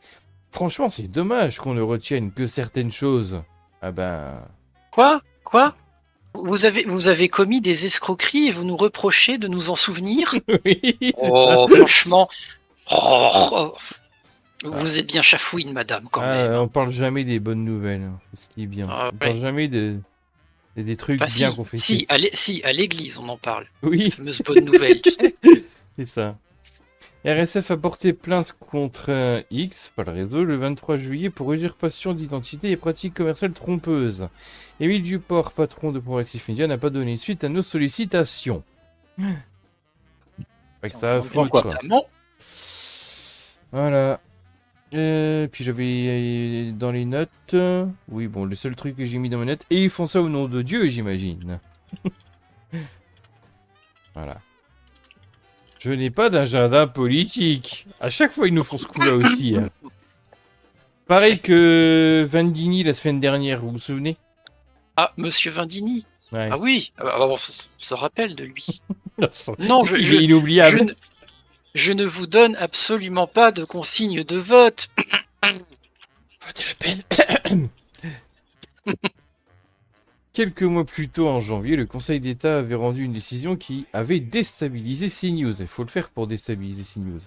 Franchement, c'est dommage qu'on ne retienne que certaines choses. Ah ben... Quoi vous avez commis des escroqueries et vous nous reprochez de nous en souvenir? oui, c'est Oh, ça. franchement. Vous êtes bien chafouine, madame, quand Ah, même. on parle jamais des bonnes nouvelles, hein, ce qui est bien. Ah, On parle ouais. jamais des trucs Enfin, bien qu'on fait. si, à l'église, on en parle. Oui, Fameuse bonne nouvelle, tu sais. c'est ça. RSF a porté plainte contre X, pas le réseau, le 23 juillet pour usurpation d'identité et pratiques commerciales trompeuses. Émile Duport, patron de Progressive Media, n'a pas donné suite à nos sollicitations. Fait que ça a foutu, quoi. Notamment, Voilà. Puis j'avais dans les notes... Oui, bon, le seul truc que j'ai mis dans mes notes... Et ils font ça au nom de Dieu, j'imagine. Voilà. Je n'ai pas d'agenda politique. À chaque fois, ils nous font ce coup-là aussi. Hein. Pareil que Vandini la semaine dernière, vous vous souvenez? Monsieur Vindini. Ouais. Ah oui, on se rappelle de lui. Non, il est inoubliable. Je ne vous donne absolument pas de consigne de vote. Votez Le Pen. Quelques mois plus tôt, en janvier, le Conseil d'État avait rendu une décision qui avait déstabilisé CNews. Il faut le faire pour déstabiliser CNews.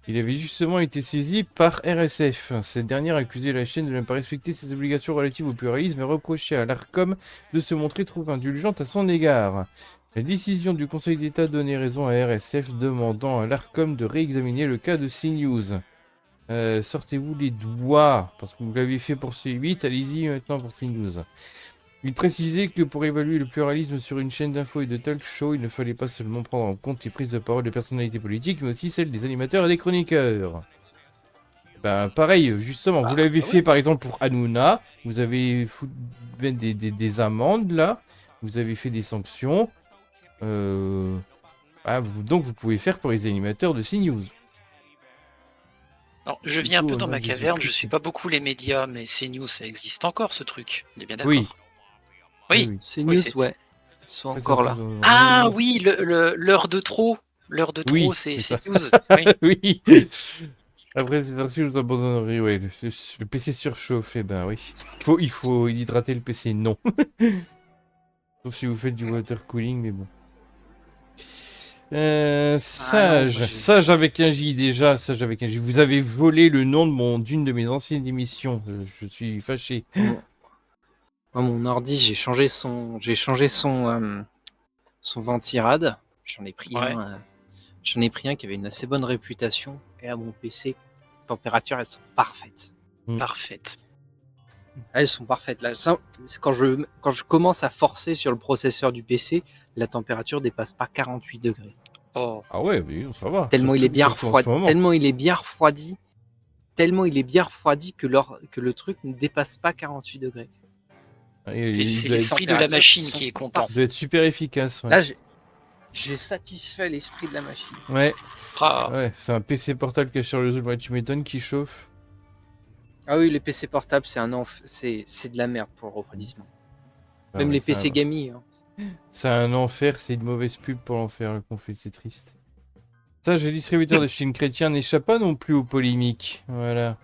Il avait justement été saisi par RSF. Cette dernière accusait la chaîne de ne pas respecter ses obligations relatives au pluralisme et reprochait à l'ARCOM de se montrer trop indulgente à son égard. La décision du Conseil d'État donnait raison à RSF, demandant à l'ARCOM de réexaminer le cas de CNews. Sortez-vous les doigts, parce que vous l'avez fait pour C8, allez-y maintenant pour CNews. Il précisait que pour évaluer le pluralisme sur une chaîne d'infos et de talk show, il ne fallait pas seulement prendre en compte les prises de parole des personnalités politiques, mais aussi celles des animateurs et des chroniqueurs. Ben pareil, justement, vous l'avez fait par exemple pour Hanouna, vous avez foutu des amendes là, vous avez fait des sanctions, donc vous pouvez faire pour les animateurs de CNews. Alors, je vis un peu dans ma caverne, je suis pas beaucoup les médias, mais CNews, ça existe encore ce truc. On est bien d'accord? Oui. CNews, ouais. Ils sont encore là. Ah oui, l'heure de trop. L'heure de trop, Oui, c'est c'est ça. CNews. Oui. Oui. Après cette heure-ci, je vous abandonnerai. Ouais, le PC surchauffe, eh ben oui. Il faut hydrater le PC, non. Sauf si vous faites du water cooling, mais bon. Sage avec un J déjà, Sage avec un J. Vous avez volé le nom d'une de mes anciennes émissions. Je suis fâché. Moi, mon ordi, j'ai changé son ventirad. J'en ai pris un J'en ai pris un qui avait une assez bonne réputation. Et à mon PC, les températures, elles sont parfaites. Parfaite. Elles sont parfaites. Là, c'est quand je commence à forcer sur le processeur du PC, la température dépasse pas 48 degrés. Oh, Ah ouais, mais ça va. Tellement il est bien surtout en ce refroidi. moment. Tellement il est bien refroidi. Tellement il est bien refroidi que le truc ne dépasse pas 48 degrés. Et c'est il c'est doit être, l'esprit de la machine qui est content. doit être super efficace. Ouais, Là, j'ai satisfait l'esprit de la machine. ouais, Ah, ouais, c'est un PC portable qui est sur le réseau, ouais, tu m'étonnes, qui chauffe. Ah oui, les PC portables, c'est de la merde pour le refroidissement. Ah Même ouais, les PC gaming. Hein. c'est un enfer, c'est une mauvaise pub pour l'enfer, le conflit, c'est triste. Ça, le distributeur de films chrétiens n'échappe pas non plus aux polémiques. Voilà.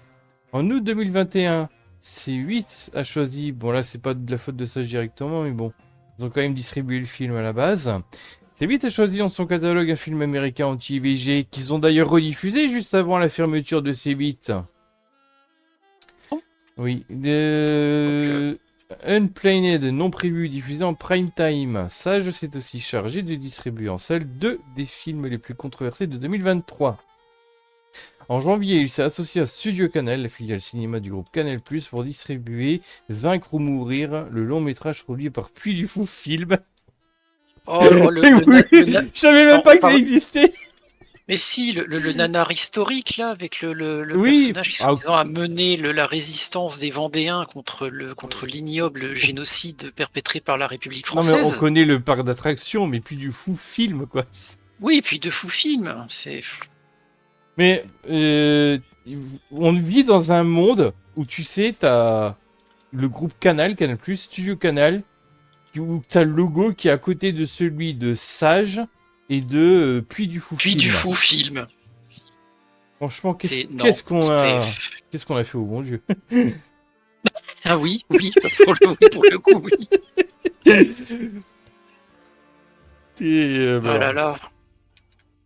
En août 2021, C8 a choisi, bon là c'est pas de la faute de Sage directement, mais bon, ils ont quand même distribué le film à la base. C8 a choisi dans son catalogue un film américain anti-IVG qu'ils ont d'ailleurs rediffusé juste avant la fermeture de C8. Oh. Oui, de Unplanned, non prévu, diffusé en prime time. Sage s'est aussi chargé de distribuer en salle 2 des films les plus controversés de 2023. En janvier, il s'est associé à Studio Canal, la filiale cinéma du groupe Canal+, pour distribuer Vaincre ou Mourir, le long métrage produit par Puy du Fou Film. oh, Je savais même Non, pas qu'il pardon. existait. Mais si, le nanar historique, là, avec le Oui, personnage qui ah, soi-disant a mené la résistance des Vendéens contre l'ignoble génocide perpétré par la République non mais on française. connaît le parc d'attractions, mais Puy du Fou Film, quoi. Oui, et puis de fou film. C'est... Mais on vit dans un monde où, tu sais, t'as le groupe Canal+, Studio Canal, où t'as le logo qui est à côté de celui de Sage et de Puy du Fou Puis Film. du fou film. Franchement, Non, qu'est-ce qu'on a... c'est- Qu'est-ce qu'on a fait au bon Dieu. Ah oui, pour le coup, oui. Et, Ah là là.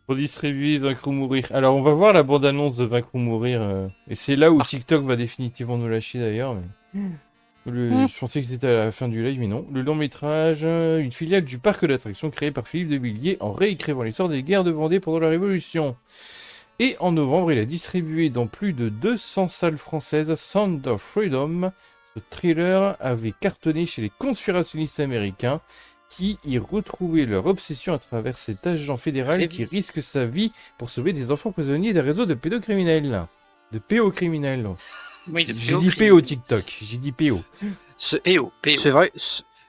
pour distribuer Vaincre ou Mourir. Alors, on va voir la bande-annonce de Vaincre ou Mourir. Et c'est là où Ah. TikTok va définitivement nous lâcher d'ailleurs. Mais... Je pensais que c'était à la fin du live, mais non. Le long métrage, une filiale du parc d'attractions créé par Philippe de Villiers en réécrivant l'histoire des guerres de Vendée pendant la Révolution. Et en novembre, il a distribué dans plus de 200 salles françaises Sound of Freedom. Ce thriller avait cartonné chez les conspirationnistes américains qui y retrouvaient leur obsession à travers cet agent fédéral qui risque sa vie pour sauver des enfants prisonniers des réseaux de pédocriminels. De pédocriminels. Oui, de J'ai dit PO TikTok, j'ai dit PO. PO.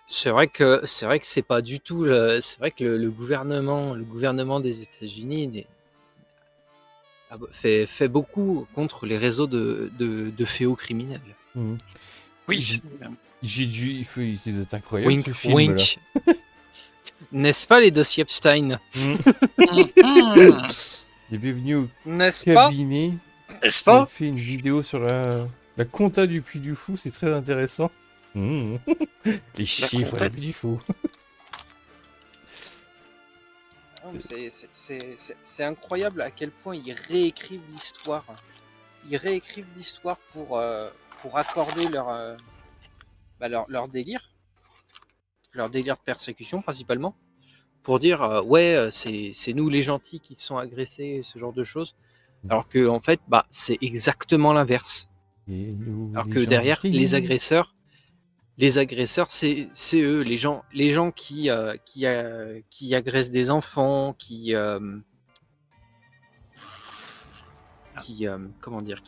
C'est vrai que c'est pas du tout. C'est vrai que le gouvernement des États-Unis fait beaucoup contre les réseaux de féo-criminels. Mmh. Oui. J'ai dû, il faut c'est incroyable Wink, ce film wink. N'est-ce pas les dossiers Epstein? là. Bienvenue au N'est-ce pas? cabinet. N'est-ce On pas? fait une vidéo sur la compta du Puy du Fou, c'est très intéressant. Les chiffres compta. du Puy du Fou. C'est incroyable à quel point ils réécrivent l'histoire. Ils réécrivent l'histoire pour accorder leur délire. Leur délire de persécution principalement. Pour dire ouais, c'est nous les gentils qui se sont agressés, ce genre de choses. Alors que en fait, c'est exactement l'inverse. Alors que derrière, les agresseurs, c'est eux, les gens qui agressent des enfants, comment dire,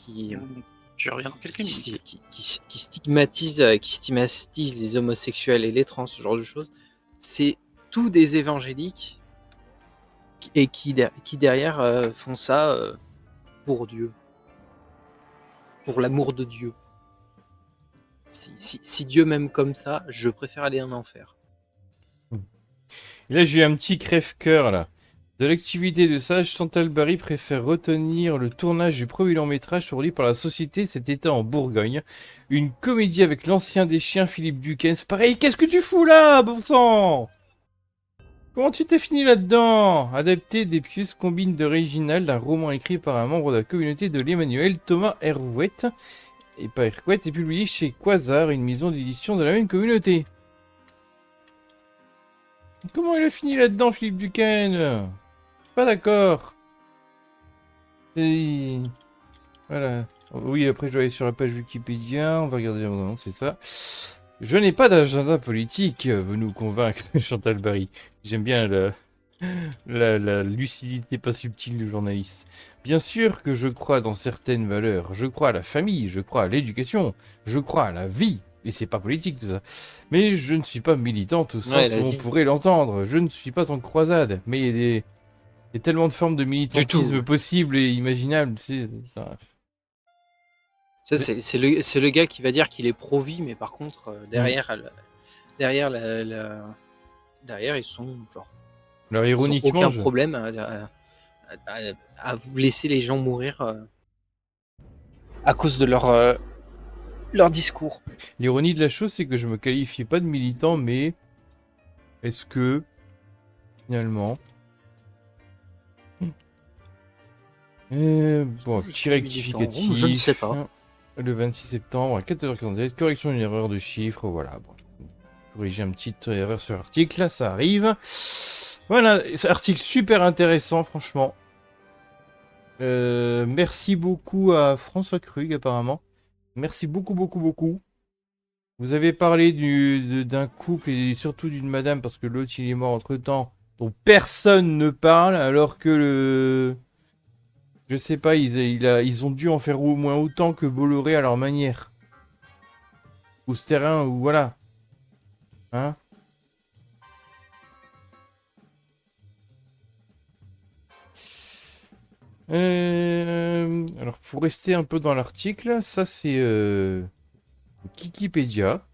Je reviens dans quelques minutes. qui stigmatisent les homosexuels et les trans, ce genre de choses. C'est tous des évangéliques et qui derrière font ça pour Dieu, pour l'amour de Dieu. Si Dieu m'aime comme ça, je préfère aller en enfer. Et là, j'ai eu un petit crève-cœur là. De l'activité de Sage, Chantal Barry préfère retenir le tournage du premier long-métrage produit par la société Cet été en Bourgogne. Une comédie avec l'ancien des chiens Philippe Duquesne. Pareil, qu'est-ce que tu fous là, bon sang? Comment tu t'es fini là-dedans? Adapté des pièces combines d'original d'un roman écrit par un membre de la communauté de l'Emmanuel, Thomas Hervouette, et pas Hervouette, est publié chez Quasar, une maison d'édition de la même communauté. Comment il a fini là-dedans, Philippe Duquesne? Pas d'accord. Et... Voilà. Oui, après, je vais aller sur la page Wikipédia. On va regarder la bande-annonce, c'est ça. Je n'ai pas d'agenda politique, veut nous convaincre Chantal Barry. J'aime bien la lucidité pas subtile du journaliste. Bien sûr que je crois dans certaines valeurs. Je crois à la famille, je crois à l'éducation, je crois à la vie. Et c'est pas politique tout ça. Mais je ne suis pas militante au Ouais, sens la où on vie. pourrait l'entendre. Je ne suis pas en croisade. Mais il y a tellement de formes de militantisme tout. possibles et imaginables. Ça, c'est le gars qui va dire qu'il est pro-vie, mais par contre, derrière, derrière, ils sont genre, Alors ils ont ironiquement, aucun problème à vous laisser les gens mourir à cause de leur discours. l'ironie de la chose, c'est que je me qualifiais pas de militant, mais est-ce que finalement... bon, Je petit suis militant. rectificatif. Je ne sais pas. Le 26 septembre à 14h47, correction d'une erreur de chiffre, voilà. Bon, corriger une petite erreur sur l'article, là ça arrive. Voilà, c'est un article super intéressant, franchement. Merci beaucoup à François Krug, apparemment. Merci beaucoup, beaucoup, beaucoup. Vous avez parlé d'un couple et surtout d'une madame, parce que l'autre il est mort entre-temps, dont personne ne parle, alors que le... Je sais pas, ils ont dû en faire au moins autant que Bolloré à leur manière. Ou ce terrain, ou voilà. Hein? Alors, pour rester un peu dans l'article, ça c'est Wikipédia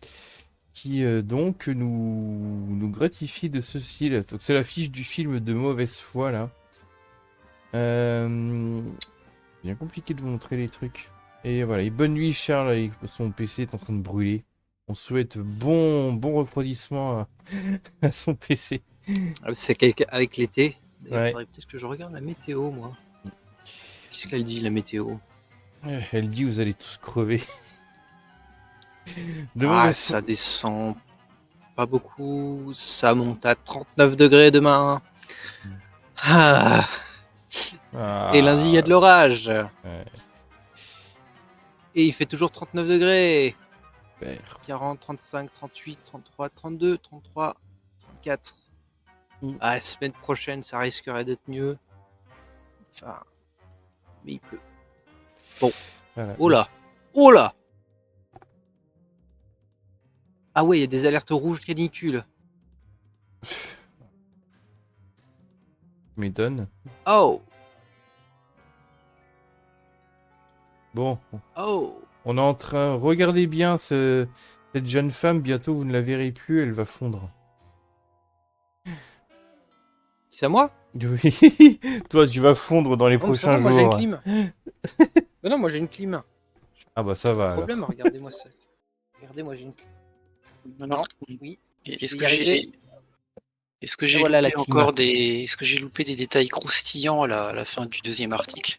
qui donc nous gratifie de ceci. Là. Donc, c'est la fiche du film de mauvaise foi là. C'est bien compliqué de vous montrer les trucs. Et voilà, et bonne nuit Charles, et son PC est en train de brûler. On souhaite bon refroidissement à son PC. C'est avec l'été. D'ailleurs, Ouais. faudrait peut-être que je regarde la météo, moi. Qu'est-ce qu'elle dit, la météo? Elle dit vous allez tous crever. Demain, Ah, ça descend pas beaucoup. Ça monte à 39 degrés demain. Ah. Et lundi, il y a de l'orage. Ouais. Et il fait toujours 39 degrés. Super. 40, 35, 38, 33, 32, 33, 34. Ah, la semaine prochaine, ça risquerait d'être mieux. Enfin, mais il pleut. Bon. Voilà. Oh là. Oh là. Ah ouais, il y a des alertes rouges canicules. M'étonne. Oh. Bon, Oh. on est en train. Regardez bien cette jeune femme, bientôt vous ne la verrez plus, elle va fondre. C'est à moi? Oui, toi tu vas fondre dans les Non, mais ça prochains va, moi j'ai une jours. clim. Mais non, moi j'ai une clim. Ah bah ça va. Alors. Problème, regardez-moi ça. Regardez, moi j'ai une clim. Non. Oui. Est-ce vais que y arriver. j'ai Voilà la loupé clim. encore est-ce que j'ai loupé des détails croustillants là, à la fin du deuxième article?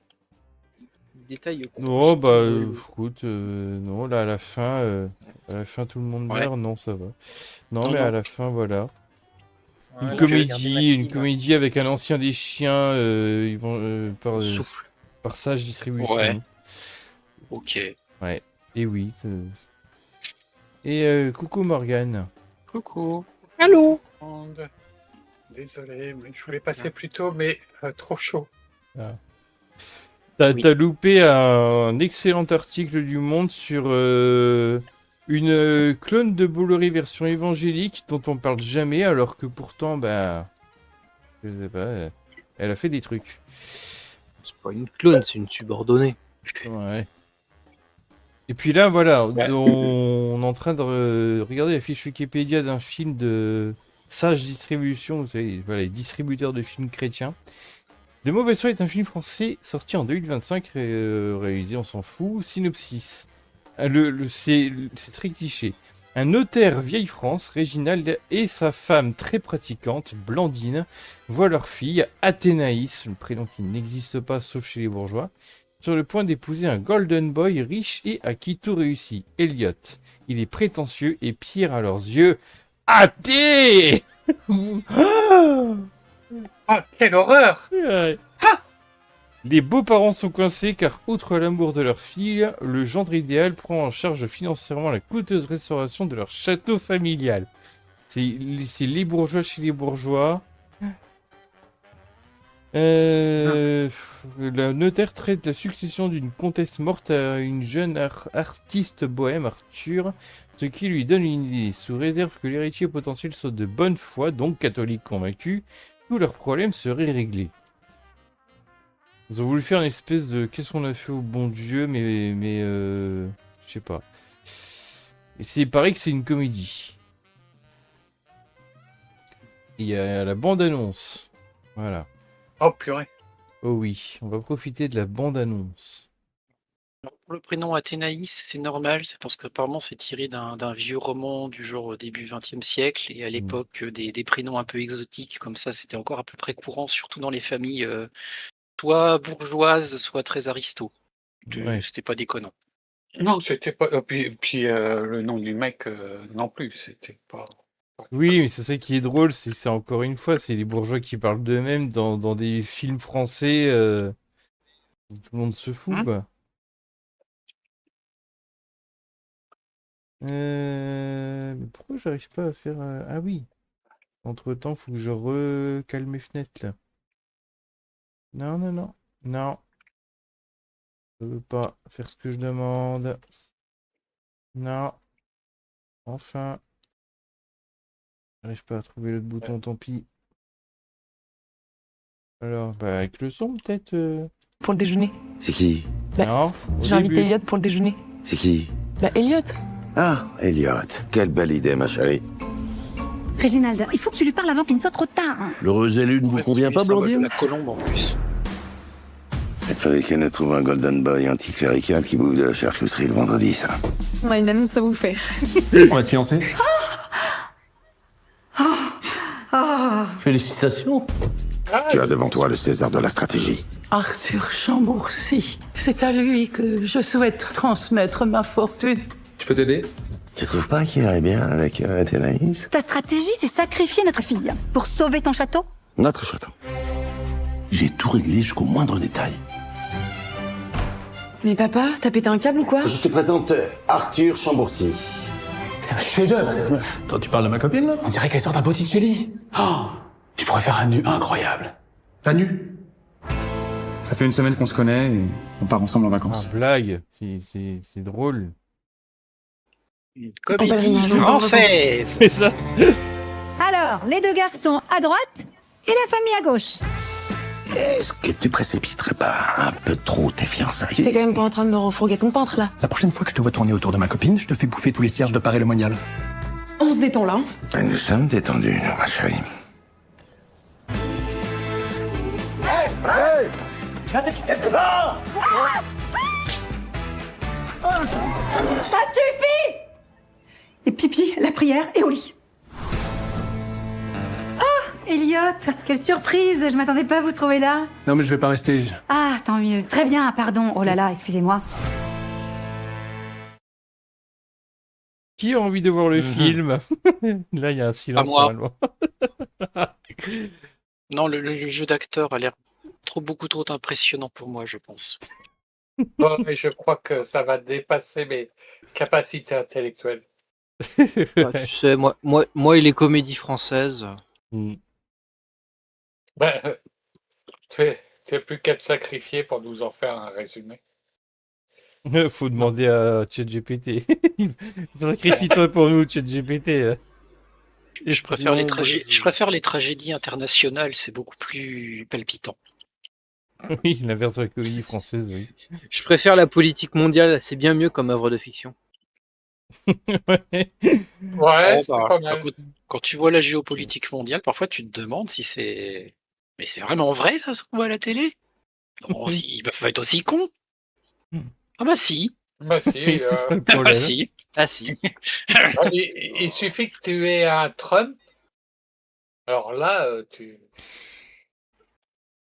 Détail. Oh bah écoute, non là à la fin tout le monde Ouais. meurt, non ça va. Non Non, mais non. à la fin voilà. Voilà, Une regardez ma comédie clim. avec un ancien des chiens, ils vont Souffle. par Sage Distribution. Ouais. Ok. Et oui. Et coucou Morgane. Coucou. Allô. Désolé, mais je voulais passer plus tôt, mais trop chaud. T'as Oui. loupé un excellent article du Monde sur une clone de Bolloré version évangélique dont on parle jamais, alors que pourtant, bah, je sais pas, elle a fait des trucs. C'est pas une clone, c'est une subordonnée. Ouais. Et puis là, voilà, Ouais. on est en train de regarder la fiche Wikipédia d'un film de Sage Distribution, vous savez, voilà, les distributeurs de films chrétiens. De mauvaise foi est un film français sorti en 2025, réalisé, on s'en fout. Synopsis. C'est très cliché. Un notaire vieille France, Réginald, et sa femme très pratiquante, Blandine, voient leur fille, Athénaïs, le prénom qui n'existe pas sauf chez les bourgeois, sur le point d'épouser un golden boy riche et à qui tout réussit, Elliot. Il est prétentieux et pire à leurs yeux, athée. Ah, quelle horreur! Ouais. Les beaux-parents sont coincés car, outre l'amour de leur fille, le gendre idéal prend en charge financièrement la coûteuse restauration de leur château familial. C'est les bourgeois chez les bourgeois. Le notaire traite la succession d'une comtesse morte à une jeune artiste bohème, Arthur, ce qui lui donne une idée. Sous réserve que l'héritier potentiel soit de bonne foi, donc catholique convaincu, tous leurs problèmes seraient réglés. Ils ont voulu faire une espèce de qu'est-ce qu'on a fait au bon Dieu, mais je sais pas. Et c'est pareil que c'est une comédie. Il y a la bande-annonce. Voilà. Oh, purée. Oh oui, on va profiter de la bande-annonce. Alors, pour le prénom Athénaïs, c'est normal, c'est parce qu'apparemment c'est tiré d'un vieux roman du genre au début XXe siècle, et à l'époque des prénoms un peu exotiques comme ça, c'était encore à peu près courant, surtout dans les familles soit bourgeoises, soit très aristo. Ouais. C'était pas déconnant. Non, c'était pas. Puis le nom du mec non plus, c'était pas. Oui, mais c'est ça qui est drôle, c'est que c'est encore une fois, c'est les bourgeois qui parlent d'eux-mêmes dans des films français. Où tout le monde se fout, quoi. Mais pourquoi j'arrive pas à faire... Ah oui. Entre-temps, faut que je recale mes fenêtres, là. Non, non, non. Non. Je veux pas faire ce que je demande. Non. Enfin. J'arrive pas à trouver l'autre bouton, tant pis. Alors, bah avec le son, peut-être Pour le déjeuner. C'est qui? Non, au J'ai invité début. Elliot pour le déjeuner. C'est qui? Bah, Elliot. Ah, Elliot. Quelle belle idée, ma chérie. Réginald, il faut que tu lui parles avant qu'il ne soit trop tard. L'heureuse élue ne vous convient pas, Blandine? La colombe en plus. Il fallait qu'elle ne trouve un golden boy anticlérical qui bouffe de la charcuterie le vendredi, ça. On a une annonce à vous faire. On va se fiancer. Félicitations. Tu as devant toi le César de la stratégie. Arthur Chambourcy. C'est à lui que je souhaite transmettre ma fortune. Je peux t'aider? Tu trouves pas qu'il irait bien avec Athénaïs? Ta stratégie, c'est sacrifier notre fille pour sauver ton château. Notre château. J'ai tout réglé jusqu'au moindre détail. Mais papa, t'as pété un câble ou quoi? Je te présente Arthur Chambourcy. C'est un chef-d'œuvre, cette meuf. Toi, tu parles de ma copine, là? On dirait qu'elle sort d'un Botticelli. Oh, je pourrais faire un nu incroyable. Pas nu? Ça fait une semaine qu'on se connaît et on part ensemble en vacances. Ah, blague. C'est drôle. Une En comédie pèlerinage. française. C'est ça. Alors, les deux garçons à droite et la famille à gauche. Est-ce que tu précipiterais pas un peu trop tes T'es fiançailles? quand même pas en train de me refourguer ton peintre, là. La prochaine fois que je te vois tourner autour de ma copine, je te fais bouffer tous les cierges de Paris le Monial. On se détend, là. Nous sommes détendus, nous, ma chérie. Ça suffit. Et pipi, la prière et au lit. Oh, Elliot, quelle surprise. Je m'attendais pas à vous trouver là. Non, mais je vais pas rester. Ah, tant mieux. Très bien, pardon. Oh là là, excusez-moi. Qui a envie de voir le film? Là, il y a un silence. moi. normalement. Non, le jeu d'acteur a l'air beaucoup trop impressionnant pour moi, je pense. Bon, mais je crois que ça va dépasser mes capacités intellectuelles. Tu sais, moi et les comédies françaises. Mm. Ben, tu n'as plus qu'à te sacrifier pour nous en faire un résumé. Faut demander à ChatGPT. Sacrifie-toi pour nous, ChatGPT. Je préfère les tragédies internationales, c'est beaucoup plus palpitant. Oui, la version de la comédie française, oui. Je préfère la politique mondiale, c'est bien mieux comme œuvre de fiction. Ouais. Ouais, c'est bah, pas mal. Quand tu vois la géopolitique mondiale, parfois tu te demandes si c'est... Mais c'est vraiment vrai ça, ce qu'on voit à la télé? Non, il va être aussi con. Ah bah si. Bah si, C'est ça le Ah problème. si. Ah si. il suffit que tu aies un Trump. Alors là, tu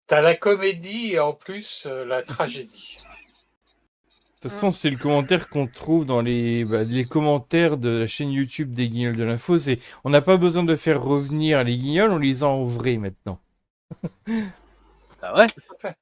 as la comédie et en plus la tragédie. De toute façon, c'est le commentaire qu'on trouve dans les commentaires de la chaîne YouTube des Guignols de l'Info. C'est on n'a pas besoin de faire revenir les Guignols, on les a en vrai maintenant. Bah ouais. Tout à fait.